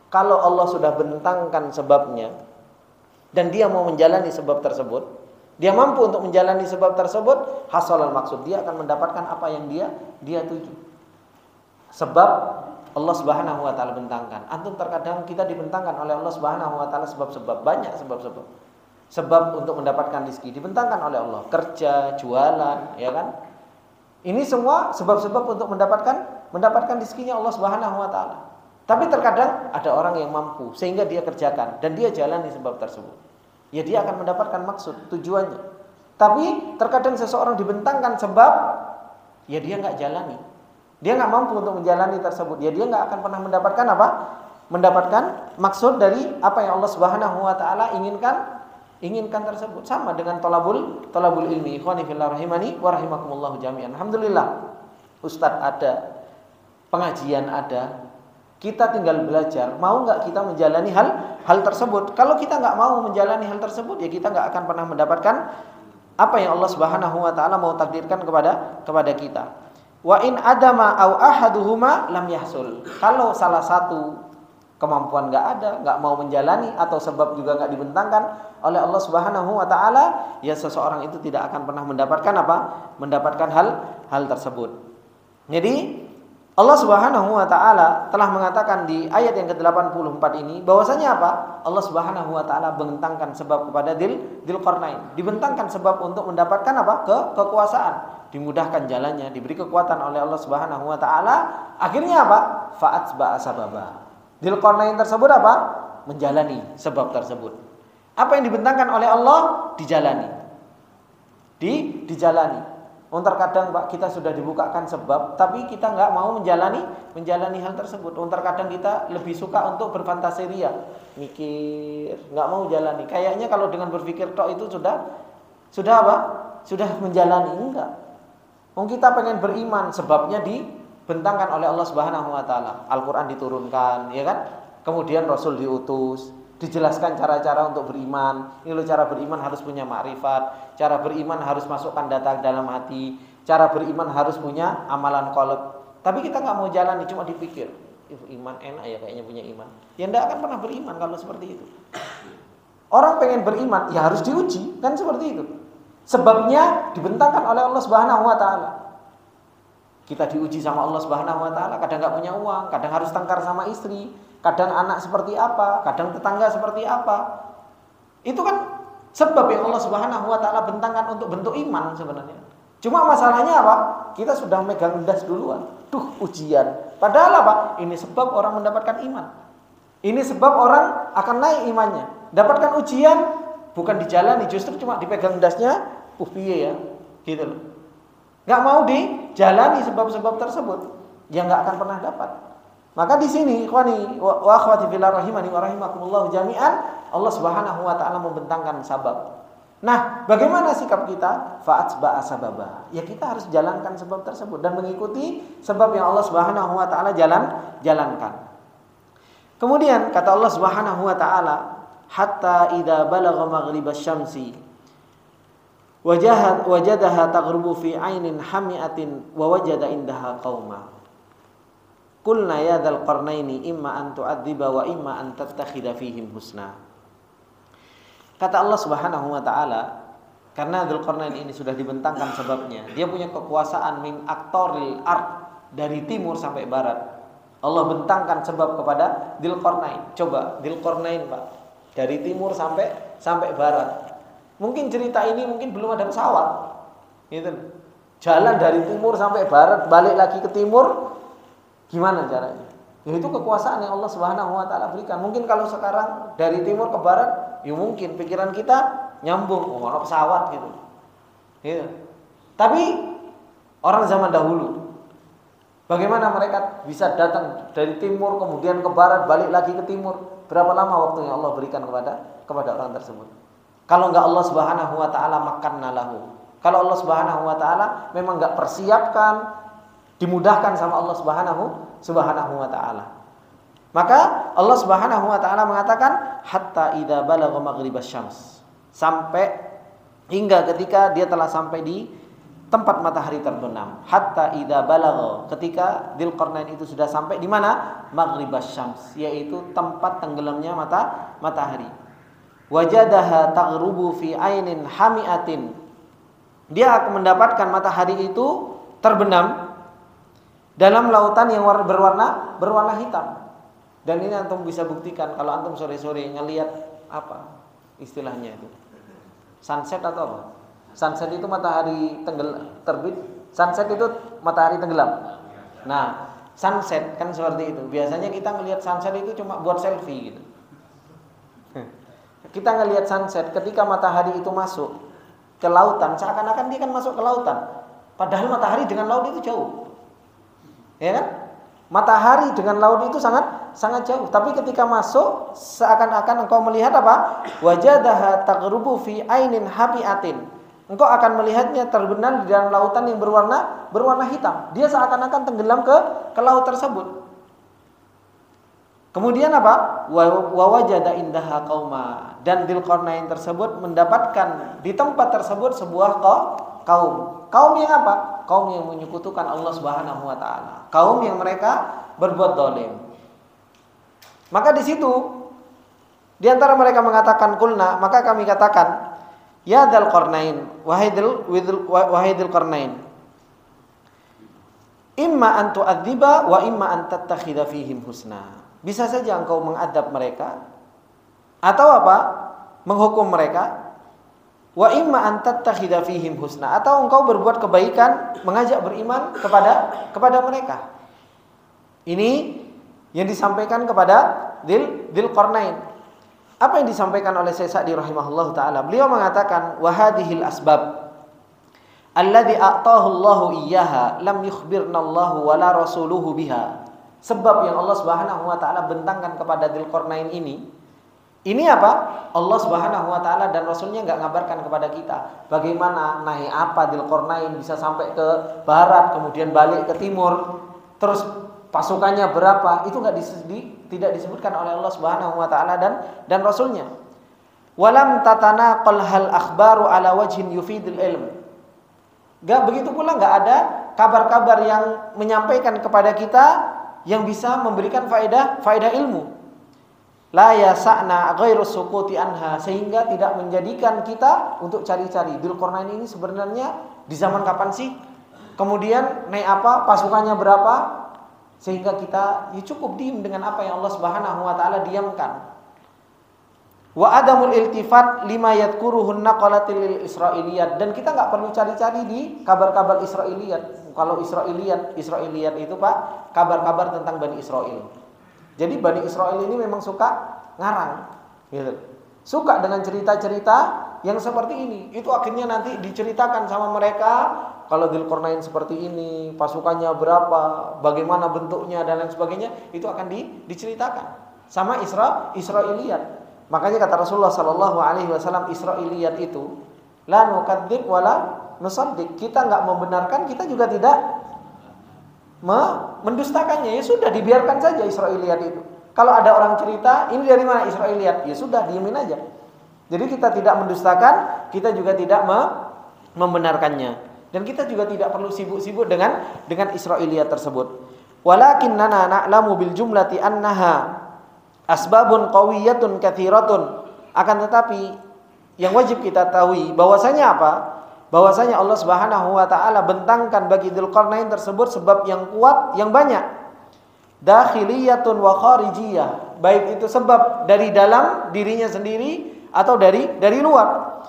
Kalau Allah sudah bentangkan sebabnya dan dia mau menjalani sebab tersebut, dia mampu untuk menjalani sebab tersebut, hasalal maksud, dia akan mendapatkan apa yang dia tuju. Sebab Allah Subhanahu wa taala bentangkan. Antum terkadang kita dibentangkan oleh Allah Subhanahu wa taala sebab-sebab, banyak sebab-sebab. Sebab untuk mendapatkan rezeki dibentangkan oleh Allah, kerja, jualan, ya kan? Ini semua sebab-sebab untuk mendapatkan rezekinya Allah Subhanahu wa taala. Tapi terkadang ada orang yang mampu sehingga dia kerjakan dan dia jalani sebab tersebut. Ya dia akan mendapatkan maksud, tujuannya. Tapi terkadang seseorang dibentangkan sebab, ya dia nggak jalani. Dia nggak mampu untuk menjalani tersebut. Ya dia nggak akan pernah mendapatkan apa? Mendapatkan maksud dari apa yang Allah Subhanahu wa taala inginkan tersebut. Sama dengan tolabul ilmi. Ikhwani fillah rahimani wa rahimakumullah jami'an. Alhamdulillah. Ustadz ada, pengajian ada. Kita tinggal belajar, mau nggak kita menjalani hal tersebut? Kalau kita nggak mau menjalani hal tersebut, ya kita nggak akan pernah mendapatkan apa yang Allah Subhanahu wa taala mau takdirkan kepada kita. Wa in adama au ahaduhuma lam yahsul. Kalau salah satu kemampuan nggak ada, nggak mau menjalani atau sebab juga nggak dibentangkan oleh Allah Subhanahu wa taala, ya seseorang itu tidak akan pernah mendapatkan apa? Mendapatkan hal tersebut. Jadi Allah Subhanahu wa taala telah mengatakan di ayat yang ke-84 ini bahwasanya apa? Allah Subhanahu wa taala bentangkan sebab kepada Dzulqarnain. Dibentangkan sebab untuk mendapatkan apa? Kekuasaan, dimudahkan jalannya, diberi kekuatan oleh Allah Subhanahu wa taala. Akhirnya apa? Fa'atba'a sababa. Dzulqarnain tersebut apa? Menjalani sebab tersebut. Apa yang dibentangkan oleh Allah dijalani. Dijalani. Terkadang Pak kita sudah dibukakan sebab, tapi kita nggak mau menjalani hal tersebut. Terkadang kita lebih suka untuk berfantasi ria, mikir, nggak mau jalani. Kayaknya kalau dengan berpikir tok itu sudah apa? Sudah menjalani, enggak. Kita pengen beriman, sebabnya dibentangkan oleh Allah Subhanahu wa taala. Al-Qur'an diturunkan, ya kan? Kemudian Rasul diutus, dijelaskan cara-cara untuk beriman. Ini loh cara beriman, harus punya makrifat. Cara beriman harus masukkan data dalam hati. Cara beriman harus punya amalan qalb. Tapi kita nggak mau jalani, cuma dipikir, iman enak ya kayaknya punya iman. Ya nggak akan pernah beriman kalau seperti itu. Orang pengen beriman, ya harus diuji, kan seperti itu. Sebabnya dibentangkan oleh Allah Subhanahu wa taala. Kita diuji sama Allah Subhanahu wa taala, kadang nggak punya uang, kadang harus tengkar sama istri, kadang anak seperti apa, kadang tetangga seperti apa. Itu kan sebab yang Allah Subhanahu wa taala bentangkan untuk bentuk iman sebenarnya. Cuma masalahnya apa? Kita sudah megang das duluan. Ujian. Padahal apa? Ini sebab orang mendapatkan iman. Ini sebab orang akan naik imannya. Dapatkan ujian bukan dijalani, justru cuma dipegang dasnya, piye ya, gitu loh. Enggak mau dijalani sebab-sebab tersebut, ya enggak akan pernah dapat. Maka di sini ikhwani wa akhwati fillah rahimani wa rahimakumullah jami'an, Allah Subhanahu wa taala membentangkan sabab. Nah, bagaimana sikap kita? Fa'atba'a sababa. Ya kita harus jalankan sebab tersebut dan mengikuti sebab yang Allah Subhanahu wa taala jalankan. Kemudian kata Allah Subhanahu wa taala, hatta idza balagha maghribasy syamsi wajadaha taghrubu fi 'ainin hami'atin wa wajada indaha qauma. Qulna ya dzal qarnaini imma an tu'adziba wa imma an tattakhidha fihim husna. Kata Allah Subhanahu wa taala, karena Dzulqarnain ini sudah dibentangkan sebabnya, dia punya kekuasaan min aqtaril ard, dari timur sampai barat. Allah bentangkan sebab kepada Dzulqarnain. Coba Dzulqarnain, Pak, dari timur sampai barat. Mungkin cerita ini mungkin belum ada pesawat. Gitu. Jalan dari timur sampai barat, balik lagi ke timur. Gimana caranya? Ya itu kekuasaan yang Allah Subhanahu wa taala berikan. Mungkin kalau sekarang dari timur ke barat, ya mungkin pikiran kita nyambung, ono pesawat gitu. Gitu. Tapi orang zaman dahulu, bagaimana mereka bisa datang dari timur kemudian ke barat, balik lagi ke timur? Berapa lama waktu yang Allah berikan kepada orang tersebut? Kalau enggak Allah Subhanahu wa taala makanna lahu. Kalau Allah Subhanahu wa taala memang enggak persiapkan, dimudahkan sama Allah Subhanahu wa taala. Maka Allah Subhanahu wa taala mengatakan hatta idza balagha maghribasy syams, sampai hingga ketika dia telah sampai di tempat matahari terbenam. Hatta idza balagha, ketika Dzulqarnain itu sudah sampai di mana? Maghribasy syams, yaitu tempat tenggelamnya matahari. Wajadaha taghrubu fi ainin hamiatin, dia akan mendapatkan matahari itu terbenam dalam lautan yang berwarna hitam. Dan ini antum bisa buktikan kalau antum sore-sore ngelihat apa istilahnya itu, sunset atau apa? Sunset itu matahari terbit, sunset itu matahari tenggelam. Nah, sunset kan seperti itu. Biasanya kita ngelihat sunset itu cuma buat selfie gitu. Kita ngelihat sunset ketika matahari itu masuk ke lautan, seakan-akan dia kan masuk ke lautan. Padahal matahari dengan laut itu jauh. Ya kan? Matahari dengan laut itu sangat jauh. Tapi ketika masuk, seakan-akan engkau melihat apa? Wajadaha taghrubu fi ainin habiatin. Engkau akan melihatnya terbenam di dalam lautan yang berwarna hitam. Dia seakan-akan tenggelam ke laut tersebut. Kemudian apa? Wa wajada indaha qauma, dan Dzulqarnain tersebut mendapatkan di tempat tersebut sebuah kaum. Kaum yang apa? Kaum yang menyekutukan Allah Subhanahu wa taala. Kaum yang mereka berbuat zalim. Maka di situ di antara mereka mengatakan kulna, maka kami katakan, ya Dzulqarnain, wahai Dzulqarnain, imma an tu'adziba wa imma an tattakhidha fihim husna. Bisa saja engkau mengadab mereka atau apa? Menghukum mereka. Wa imma an tattakhidha fihim husna, atau engkau berbuat kebaikan, mengajak beriman kepada mereka. Ini yang disampaikan kepada Dzulqarnain. Apa yang disampaikan oleh Syekh Sa'di rahimahullahu taala? Beliau mengatakan wa hadhil asbab alladzi a'tahu Allahu iyyaha lam yukhbirna Allahu wala rasuluhu biha. Sebab yang Allah Subhanahu wa taala bentangkan kepada Dzulqarnain ini apa? Allah Subhanahu wa taala dan Rasulnya enggak ngabarkan kepada kita bagaimana naik apa Dzulqarnain bisa sampai ke barat, kemudian balik ke timur, terus pasukannya berapa, itu tidak disebutkan oleh Allah Subhanahu wa taala dan Rasulnya. Walam tatanaqal hal akhbaru ala wajhin yufidul ilm. Begitu pula enggak ada kabar-kabar yang menyampaikan kepada kita yang bisa memberikan faedah ilmu. La yasa'na ghairu sukuti anha, sehingga tidak menjadikan kita untuk cari-cari Dzulqarnain ini sebenarnya di zaman kapan sih? Kemudian naik apa? Pasukannya berapa? Sehingga kita cukup diam dengan apa yang Allah Subhanahu wa taala diamkan. Wa adamul iltifat lima yadhkuruhun naqalatil israiliyat, dan kita enggak perlu cari-cari di kabar-kabar Israiliyat. Kalau Israiliyat itu Pak, kabar-kabar tentang Bani Israel. Jadi Bani Israel ini memang suka ngarang, gitu. Suka dengan cerita-cerita yang seperti ini. Itu akhirnya nanti diceritakan sama mereka, kalau Dzulqarnain seperti ini, pasukannya berapa, bagaimana bentuknya dan lain sebagainya, itu akan diceritakan sama Israiliyat. Makanya kata Rasulullah sallallahu alaihi wasallam, Israiliyat itu la nukadzib wala nusaddiq. Kita enggak membenarkan, kita juga tidak mendustakannya. Ya sudah, dibiarkan saja Israiliyat itu. Kalau ada orang cerita, ini dari mana Israiliyat? Ya sudah, diamin aja. Jadi kita tidak mendustakan, kita juga tidak membenarkannya. Dan kita juga tidak perlu sibuk-sibuk dengan Israiliyat tersebut. Walakinnana na'lamu bil jumlati annaha asbabun qawiyatun katsiratun. Akan tetapi yang wajib kita tahu bahwasanya apa? Bahwasanya Allah Subhanahu wa taala bentangkan bagi Dzulqarnain tersebut sebab yang kuat, yang banyak. Dakhiliyatun wa kharijiyah, baik itu sebab dari dalam dirinya sendiri atau dari luar.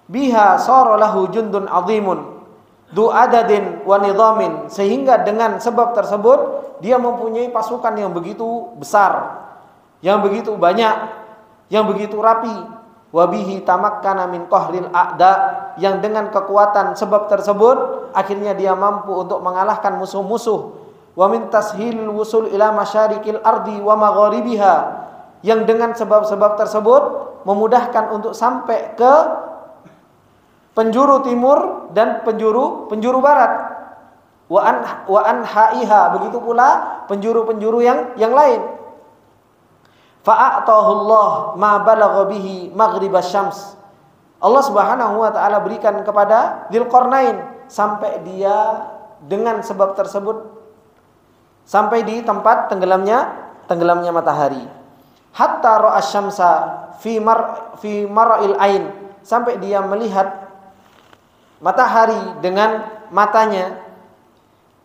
Biha sara lahu jundun azimun du adadin wa nizamin, sehingga dengan sebab tersebut dia mempunyai pasukan yang begitu besar, yang begitu banyak, yang begitu rapi. Wabihi tamakkana min qahril a'da, yang dengan kekuatan sebab tersebut akhirnya dia mampu untuk mengalahkan musuh-musuh. Wa min tashilil wusul ila masyarikil ardi wa magharibiha, yang dengan sebab-sebab tersebut memudahkan untuk sampai ke penjuru timur dan penjuru barat. Wa anhaiha, begitu pula penjuru-penjuru yang lain. fa'atahu Allah ma balagha bihi maghribasy syams. Allah Subhanahu wa taala berikan kepada Dzulqarnain sampai dia dengan sebab tersebut sampai di tempat tenggelamnya matahari. Hatta ra'a syamsa fi mar'il ain, sampai dia melihat matahari dengan matanya.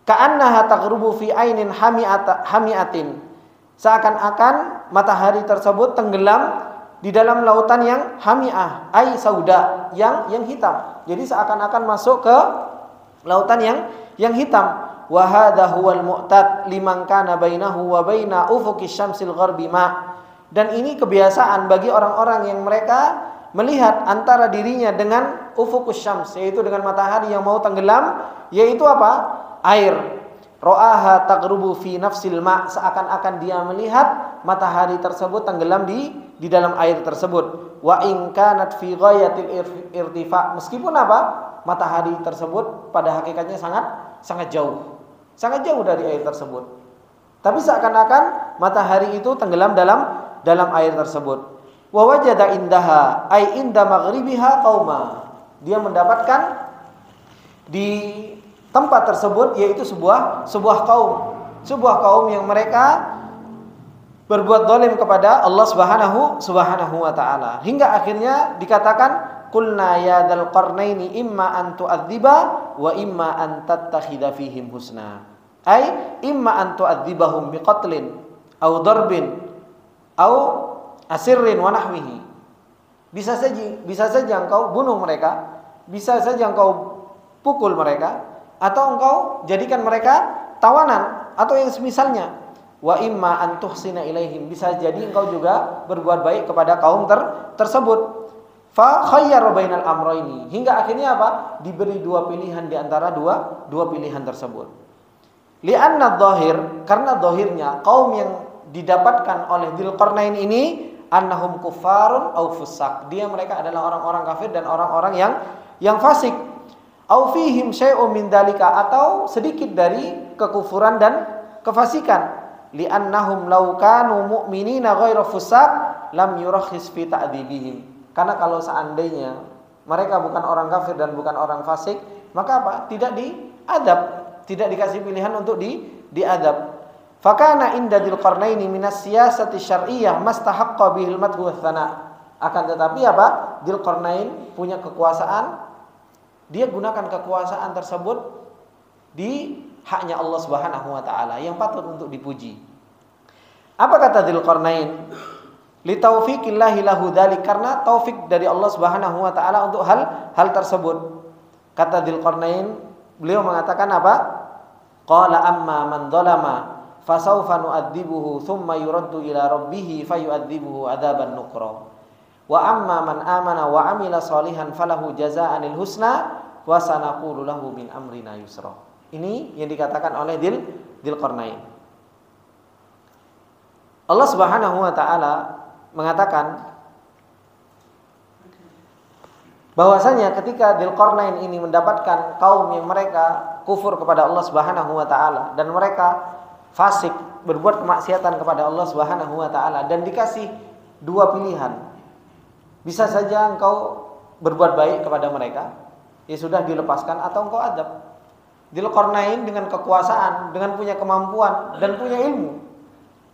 Ka'annaha taghrubu fi ainin hamiatin, seakan-akan matahari tersebut tenggelam di dalam lautan yang hami'ah, ai sauda, yang hitam. Jadi seakan-akan masuk ke lautan yang hitam. Wa hadha huwal mu'tad liman kana bainahu wa baina ufuqis syamsil gharbi ma. Dan ini kebiasaan bagi orang-orang yang mereka melihat antara dirinya dengan ufuqus syams, yaitu dengan matahari yang mau tenggelam, yaitu apa? Air. Ra'aha taghrubu fi nafsil ma, seakan-akan dia melihat matahari tersebut tenggelam di dalam air tersebut. Wa in kanat fi ghayatil irtifa, meskipun apa? Matahari tersebut pada hakikatnya sangat jauh. Sangat jauh dari air tersebut. Tapi seakan-akan matahari itu tenggelam dalam air tersebut. Wa wajada indaha ay inda maghribiha qauma. Dia mendapatkan di tempat tersebut yaitu sebuah kaum yang mereka berbuat zalim kepada Allah Subhanahu wa taala. Hingga akhirnya dikatakan qulna ya dzal qarnaini imma an tu'adziba wa imma an tattakhidha fihim husna. Ai imma an tu'adzibahum biqatlin au darbin au asirrin wa nahwihi. Bisa saja engkau bunuh mereka, bisa saja engkau pukul mereka, atau engkau jadikan mereka tawanan atau yang semisalnya. Wa imma an tuhsina ilaihim, bisa jadi engkau juga berbuat baik kepada kaum tersebut. Fa khayyara bainal amrayni, hingga akhirnya apa? Diberi dua pilihan di antara dua pilihan tersebut. Li'anna dhahir, karena dhahirnya kaum yang didapatkan oleh Dzulqarnain ini annahum kuffarun au fusaq. Mereka adalah orang-orang kafir dan orang-orang yang fasik. Au fihim syai'un min dalika, atau sedikit dari kekufuran dan kefasikan. Li'annahum law kanu mu'minina ghairu fusaq lam yurakhis fi ta'dzibihim. Karena kalau seandainya mereka bukan orang kafir dan bukan orang fasik, maka apa? Tidak diadab, tidak dikasih pilihan untuk diadab. Fakana inda Dzulqarnaini minas siyasati syar'iyyah mastahaqqa bihil madhu wathana. Akan tetapi apa? Dzulqarnain punya kekuasaan, dia gunakan kekuasaan tersebut di haknya Allah Subhanahu wa taala yang patut untuk dipuji. Apa kata Dzulqarnain? Li taufiqillahi lahu dzalik, karena taufik dari Allah Subhanahu wa taala untuk hal tersebut. Kata Dzulqarnain, beliau mengatakan apa? Qala amma man dzalama fasawfa nu'adzibuhu thumma yuraddu ila rabbih fayu'adzibuhu adzaban nukra. Wa amma man amana wa amila shalihan falahu jazaa'anil husna wa sanaqulu lahu min amrina yusra. Ini yang dikatakan oleh Dzulqarnain. Allah Subhanahu wa taala mengatakan bahwasanya ketika Dzulqarnain ini mendapatkan kaum yang mereka kufur kepada Allah Subhanahu wa taala dan mereka fasik, berbuat kemaksiatan kepada Allah Subhanahu wa taala, dan dikasih dua pilihan. Bisa saja engkau berbuat baik kepada mereka, ya sudah dilepaskan, atau engkau adab. Dzulqarnain dengan kekuasaan, dengan punya kemampuan dan punya ilmu,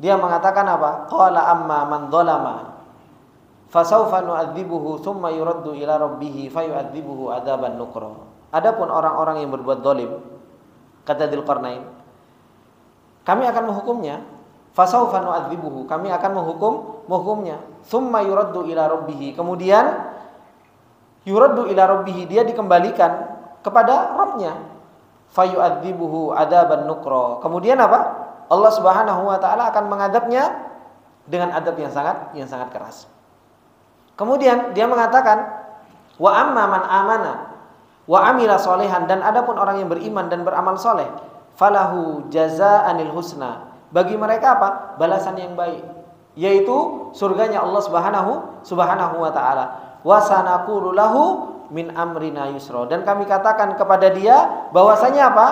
dia mengatakan apa? Qala amma man dzalama fasawfa nu'adzibuhu tsumma yuraddu ila rabbih fayu'adzibuhu adzaban nukra. Adapun orang-orang yang berbuat zalim, kata Dzulqarnain, kami akan menghukumnya, fasawfa nu'adzibuhu, kami akan menghukumnya, tsumma yuraddu ila rabbih, kemudian yuraddu ila rabbih, dia dikembalikan kepada Rabbnya, fayu'adzibuhu adzaban nukra, kemudian apa? Allah Subhanahu wa taala akan mengadabnya dengan adab yang sangat keras. Kemudian dia mengatakan, wa amma man amana wa amila sholihan, dan adapun orang yang beriman dan beramal soleh, falahu jazaa'anil husna, bagi mereka apa? Balasan yang baik, yaitu surganya Allah Subhanahu wa taala. Wa sanaqulu lahu min amrina yusra, dan kami katakan kepada dia bahwasanya apa?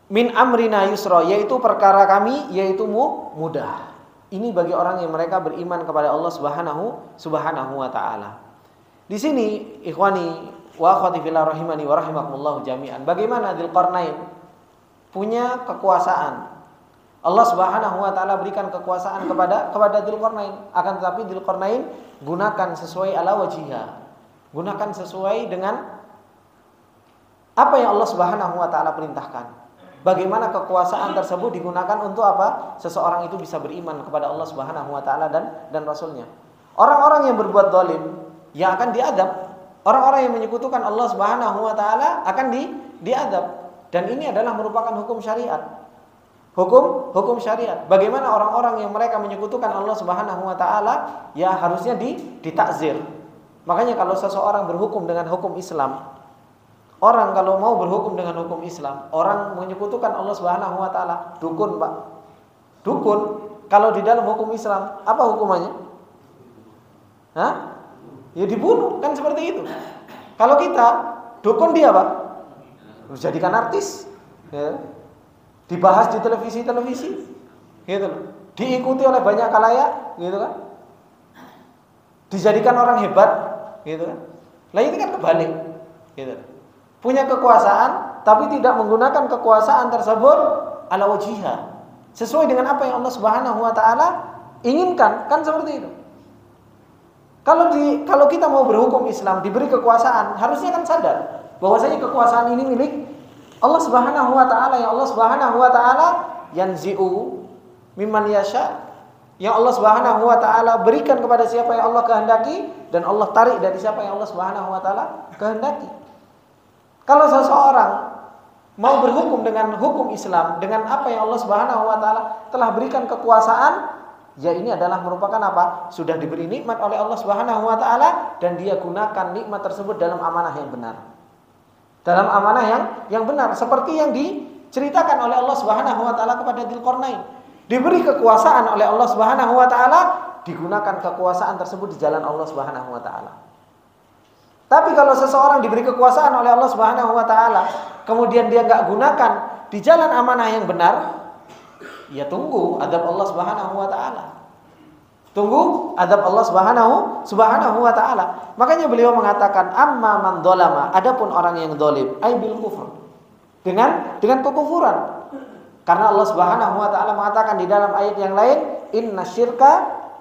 min amrina yusra, yaitu perkara kami yaitu mudah. Ini bagi orang yang mereka beriman kepada Allah Subhanahu wa taala. Di sini ikhwani wa akhwati fillah rahimani wa rahimakumullah jami'an. Bagaimana Dzulqarnain punya kekuasaan. Allah Subhanahu wa taala berikan kekuasaan kepada Dzulqarnain. Akan tetapi Dzulqarnain gunakan sesuai ala wajhiha. Gunakan sesuai dengan apa yang Allah Subhanahu wa taala perintahkan. Bagaimana kekuasaan tersebut digunakan untuk apa? Seseorang itu bisa beriman kepada Allah Subhanahu wa taala dan Rasulnya. Orang-orang yang berbuat zalim yang akan diadab, orang-orang yang menyekutukan Allah Subhanahu wa taala akan diadab. Dan ini adalah merupakan hukum syariat. Hukum syariat. Bagaimana orang-orang yang mereka menyekutukan Allah Subhanahu wa taala ya harusnya ditakzir. Makanya kalau seseorang berhukum dengan hukum Islam, orang kalau mau berhukum dengan hukum Islam, orang menyekutukan Allah Subhanahu wa taala, dukun, Pak. Dukun kalau di dalam hukum Islam, apa hukumannya? Hah? Ya dibunuh, kan seperti itu. Kalau kita dukun dia, Pak, dijadikan artis, ya. Dibahas di televisi, gitu loh. Diikuti oleh banyak khalayak, gitu kan? Dijadikan orang hebat, gitu kan? Lah ini kan kebalik, gitu. Punya kekuasaan tapi tidak menggunakan kekuasaan tersebut ala wajhiha, sesuai dengan apa yang Allah Subhanahu wa taala inginkan, kan seperti itu. Kalau kita mau berhukum Islam, diberi kekuasaan, harusnya kan sadar bahwasanya kekuasaan ini milik Allah Subhanahu wa taala, yang Allah Subhanahu wa taala yanzi'u mimman yasha, yang Allah Subhanahu wa taala berikan kepada siapa yang Allah kehendaki, dan Allah tarik dari siapa yang Allah Subhanahu wa taala kehendaki. Kalau seseorang mau berhukum dengan hukum Islam, dengan apa yang Allah Subhanahu wa taala telah berikan kekuasaan, ya ini adalah merupakan apa? Sudah diberi nikmat oleh Allah Subhanahu wa taala dan dia gunakan nikmat tersebut dalam amanah yang benar. Dalam amanah yang benar, seperti yang diceritakan oleh Allah Subhanahu wa taala kepada Dzulqarnain. Diberi kekuasaan oleh Allah Subhanahu wa taala, digunakan kekuasaan tersebut di jalan Allah Subhanahu wa taala. Tapi kalau seseorang diberi kekuasaan oleh Allah Subhanahu wa taala, kemudian dia enggak gunakan di jalan amanah yang benar, ya tunggu adab Allah Subhanahu wa taala. Tunggu adab Allah Subhanahu wa taala. Makanya beliau mengatakan amma man dzalama, adapun orang yang zalim, ai bil kufur. Dengan kekufuran. Karena Allah Subhanahu wa taala mengatakan di dalam ayat yang lain, innasyirka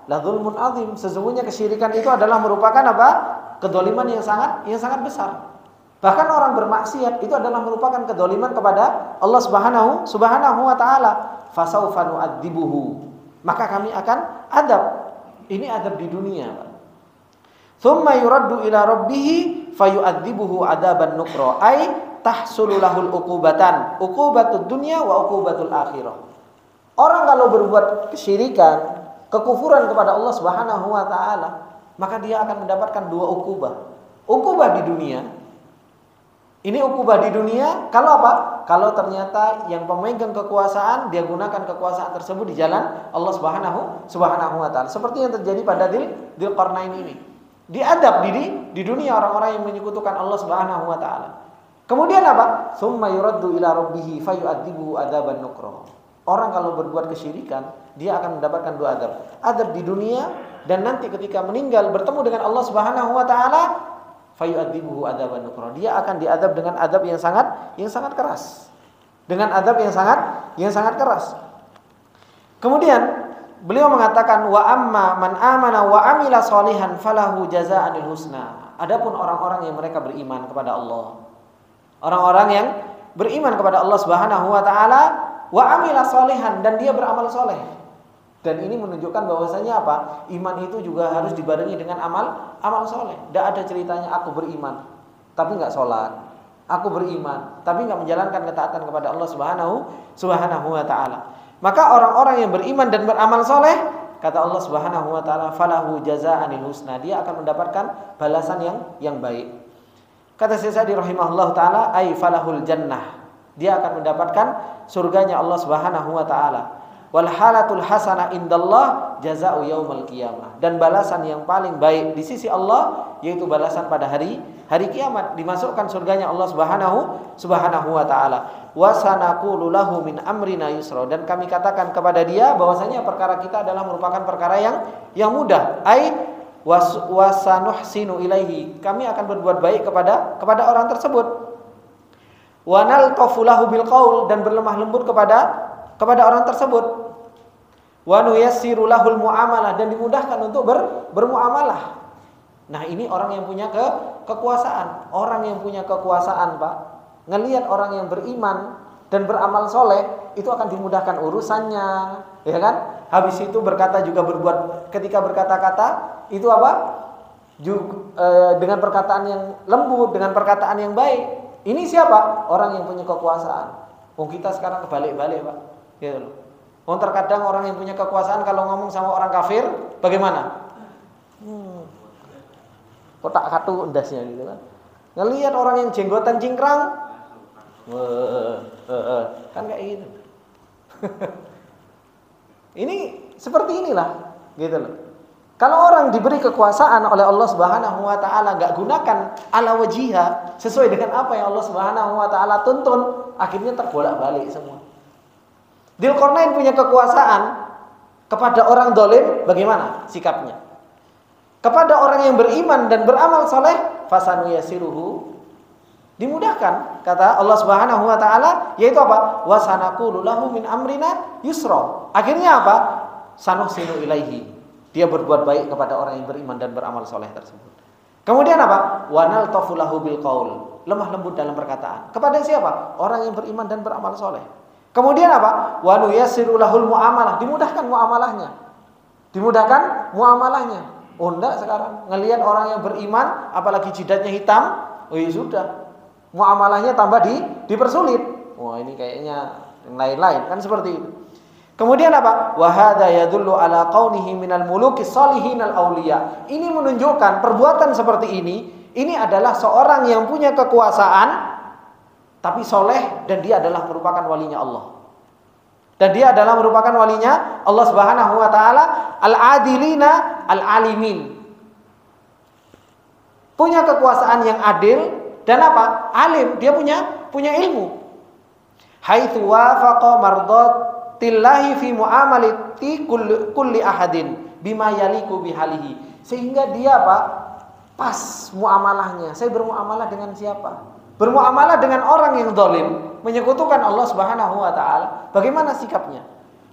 la dzulmun azim. Sesungguhnya kesyirikan itu adalah merupakan apa? Kedzaliman yang sangat besar. Bahkan orang bermaksiat itu adalah merupakan kedzaliman kepada Allah Subhanahu wa taala. Fasaufa nu'adzibuhu. Maka kami akan adab. Ini adab di dunia, Pak. Tsumma yuraddu ila rabbih fayu'adzibuhu adaban nukra. Ai tahsulu lahul uqubatan, uqubatud dunya wa uqubatul akhirah. Orang kalau berbuat kesyirikan, kekufuran kepada Allah Subhanahu wa taala, maka dia akan mendapatkan dua ukubah. Ukubah di dunia. Ini ukubah di dunia kalau apa? Kalau ternyata yang pemegang kekuasaan dia gunakan kekuasaan tersebut di jalan Allah Subhanahu wa taala. Seperti yang terjadi pada Dzulqarnain ini. Diadab di dunia orang-orang yang menyekutukan Allah Subhanahu wa taala. Kemudian apa? Tsumma yuraddu ila rabbih fayu'adzibuhu adzaban nukra. Orang kalau berbuat kesyirikan, dia akan mendapatkan dua adab. Adab di dunia dan nanti ketika meninggal bertemu dengan Allah Subhanahu wa taala, fayu'adzibuhu adzaban nukra. Dia akan diadab dengan adab yang sangat keras. Dengan adab yang sangat keras. Kemudian beliau mengatakan wa amma man amana wa amila sholihan falahu jazaa'anil husna. Adapun orang-orang yang mereka beriman kepada Allah. Orang-orang yang beriman kepada Allah Subhanahu wa taala wa amila sholihan, dan dia beramal soleh. Dan ini menunjukkan bahwasanya apa? Iman itu juga harus dibarengi dengan amal soleh. Tidak ada ceritanya aku beriman tapi nggak sholat, aku beriman tapi nggak menjalankan ketaatan kepada Allah Subhanahu wa taala. Maka orang-orang yang beriman dan beramal soleh, kata Allah Subhanahu wa taala, falahu jazaa'anil husna, dia akan mendapatkan balasan yang baik. Kata Syekh Sa'di rahimahullah taala, ai falahul jannah, dia akan mendapatkan surganya Allah Subhanahu wa taala. Wal halatul hasanah indallah jazaa'u yaumil qiyamah. Dan balasan yang paling baik di sisi Allah yaitu balasan pada hari kiamat, dimasukkan surganya Allah Subhanahu wa taala. Wa sanaqulu lahu min amrina yusra, dan kami katakan kepada dia bahwasanya perkara kita adalah merupakan perkara yang mudah. Ai wasanuhsinu ilaihi, kami akan berbuat baik kepada orang tersebut. Wa naltafu lahu bil qaul, dan berlemah lembut kepada orang tersebut. Wa nuyassiru lahul muamalah, dan dimudahkan untuk bermuamalah. Nah, ini orang yang punya kekuasaan. Orang yang punya kekuasaan, Pak, ngelihat orang yang beriman dan beramal soleh, itu akan dimudahkan urusannya, ya kan? Habis itu berkata juga berbuat, ketika berkata-kata itu apa? Dengan perkataan yang lembut, dengan perkataan yang baik. Ini siapa? Orang yang punya kekuasaan. Kita sekarang kebalik-balik, Pak. Gitu loh. Terkadang orang yang punya kekuasaan kalau ngomong sama orang kafir, bagaimana? Kotak katu endasnya gitu kan. Ngelihat orang yang jenggotan cingkrang, kan kayak gitu. Ini seperti inilah, gitu loh. Kalau orang diberi kekuasaan oleh Allah Subhanahu wa taala, enggak gunakan ala wajiha sesuai dengan apa yang Allah Subhanahu wa taala tuntun, akhirnya terbolak-balik semua. Dzulqarnain punya kekuasaan kepada orang dolim, bagaimana sikapnya? Kepada orang yang beriman dan beramal soleh, fasanu yasiruhu, dimudahkan, kata Allah Subhanahu wa taala, yaitu apa? Wasanaqulu lahu min amrina yusra. Akhirnya apa? Sanuhsinu ilaihi, dia berbuat baik kepada orang yang beriman dan beramal soleh tersebut. Kemudian apa? Wa naltafu lahu bil qaul, lemah lembut dalam perkataan. Kepada siapa? Orang yang beriman dan beramal soleh. Kemudian apa? Wa nuyassiru lahul muamalah, dimudahkan muamalahnya. Dimudahkan muamalahnya. Enggak sekarang ngelihat orang yang beriman apalagi jidatnya hitam, ya sudah. Muamalahnya tambah dipersulit. Wah, ini kayaknya yang lain-lain, kan seperti itu. Kemudian apa? Wa hadza yadullu ala qaunihi minal mulukis shalihin al auliya. Ini menunjukkan perbuatan seperti ini adalah seorang yang punya kekuasaan tapi soleh, dan dia adalah merupakan walinya Allah. Dan dia adalah merupakan walinya Allah Subhanahu wa taala, al-adilina al-alimin. Punya kekuasaan yang adil dan apa? Alim, dia punya ilmu. Haitsu wafaqa mardatillahi fi muamalati kulli ahadin bima yaliku bihalihi. Sehingga dia apa? Pas muamalahnya. Saya bermuamalah dengan siapa? Bermuamalah dengan orang yang zalim, menyekutukan Allah Subhanahu wa taala, bagaimana sikapnya?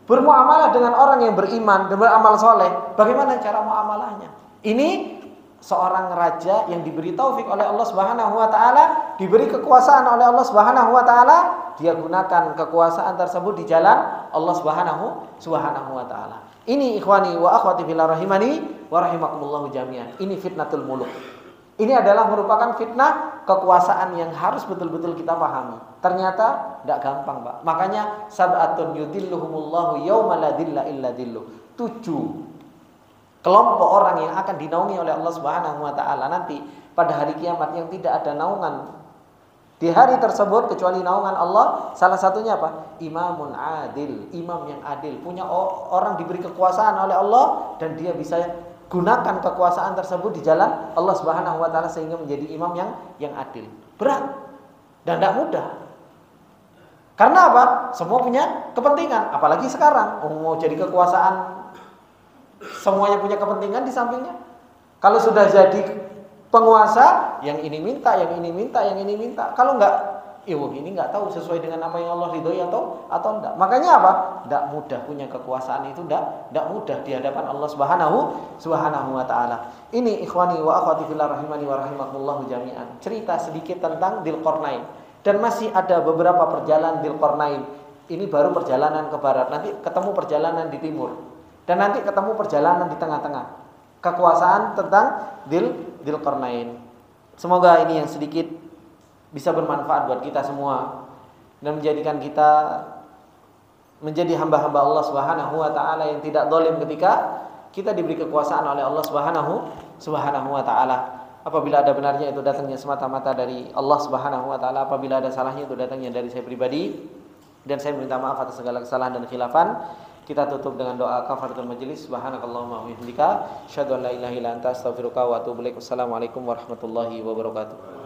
Bermuamalah dengan orang yang beriman dan beramal soleh, bagaimana cara muamalahnya? Ini seorang raja yang diberi taufik oleh Allah Subhanahu wa taala, diberi kekuasaan oleh Allah Subhanahu wa taala, dia gunakan kekuasaan tersebut di jalan Allah Subhanahu wa taala. Ini ikhwani wa akhwati fillah rahimani wa rahimakumullah jami'an. Ini fitnatul muluk. Ini adalah merupakan fitnah kekuasaan yang harus betul-betul kita pahami. Ternyata tidak gampang, Pak. Makanya sab'atun yudilluhumullahu yawma la dilla illa dilluh. 7 kelompok orang yang akan dinaungi oleh Allah Subhanahu wa taala nanti pada hari kiamat, yang tidak ada naungan di hari tersebut kecuali naungan Allah. Salah satunya apa? Imamun adil, imam yang adil. Punya orang diberi kekuasaan oleh Allah dan dia bisa gunakan kekuasaan tersebut di jalan Allah Subhanahu wa taala sehingga menjadi imam yang adil. Berat dan tidak mudah. Karena apa? Semua punya kepentingan, apalagi sekarang mau jadi kekuasaan semuanya punya kepentingan di sampingnya. Kalau sudah jadi penguasa, yang ini minta, yang ini minta, yang ini minta. Kalau enggak, ini enggak tahu sesuai dengan apa yang Allah ridhoi atau enggak. Makanya apa? Enggak mudah punya kekuasaan itu, enggak mudah di hadapan Allah Subhanahu wa taala. Ini ikhwani wa akhwati fillah rahimani wa rahimakumullah jami'an. Cerita sedikit tentang Dzulqarnain, dan masih ada beberapa perjalanan Dzulqarnain. Ini baru perjalanan ke barat, nanti ketemu perjalanan di timur, dan nanti ketemu perjalanan di tengah-tengah. Kekuasaan tentang Dzulqarnain. Semoga ini yang sedikit bisa bermanfaat buat kita semua dan menjadikan kita menjadi hamba-hamba Allah Subhanahu wa taala yang tidak zalim ketika kita diberi kekuasaan oleh Allah Subhanahu wa taala. Apabila ada benarnya itu datangnya semata-mata dari Allah Subhanahu wa taala, apabila ada salahnya itu datangnya dari saya pribadi, dan saya minta maaf atas segala kesalahan dan khilafan. Kita tutup dengan doa kafaratul majelis. Subhanakallahumma wa bihamdika, asyhadu an la ilaha illa anta, astaghfiruka wa atubu ilaik. Wassalamualaikum warahmatullahi wabarakatuh.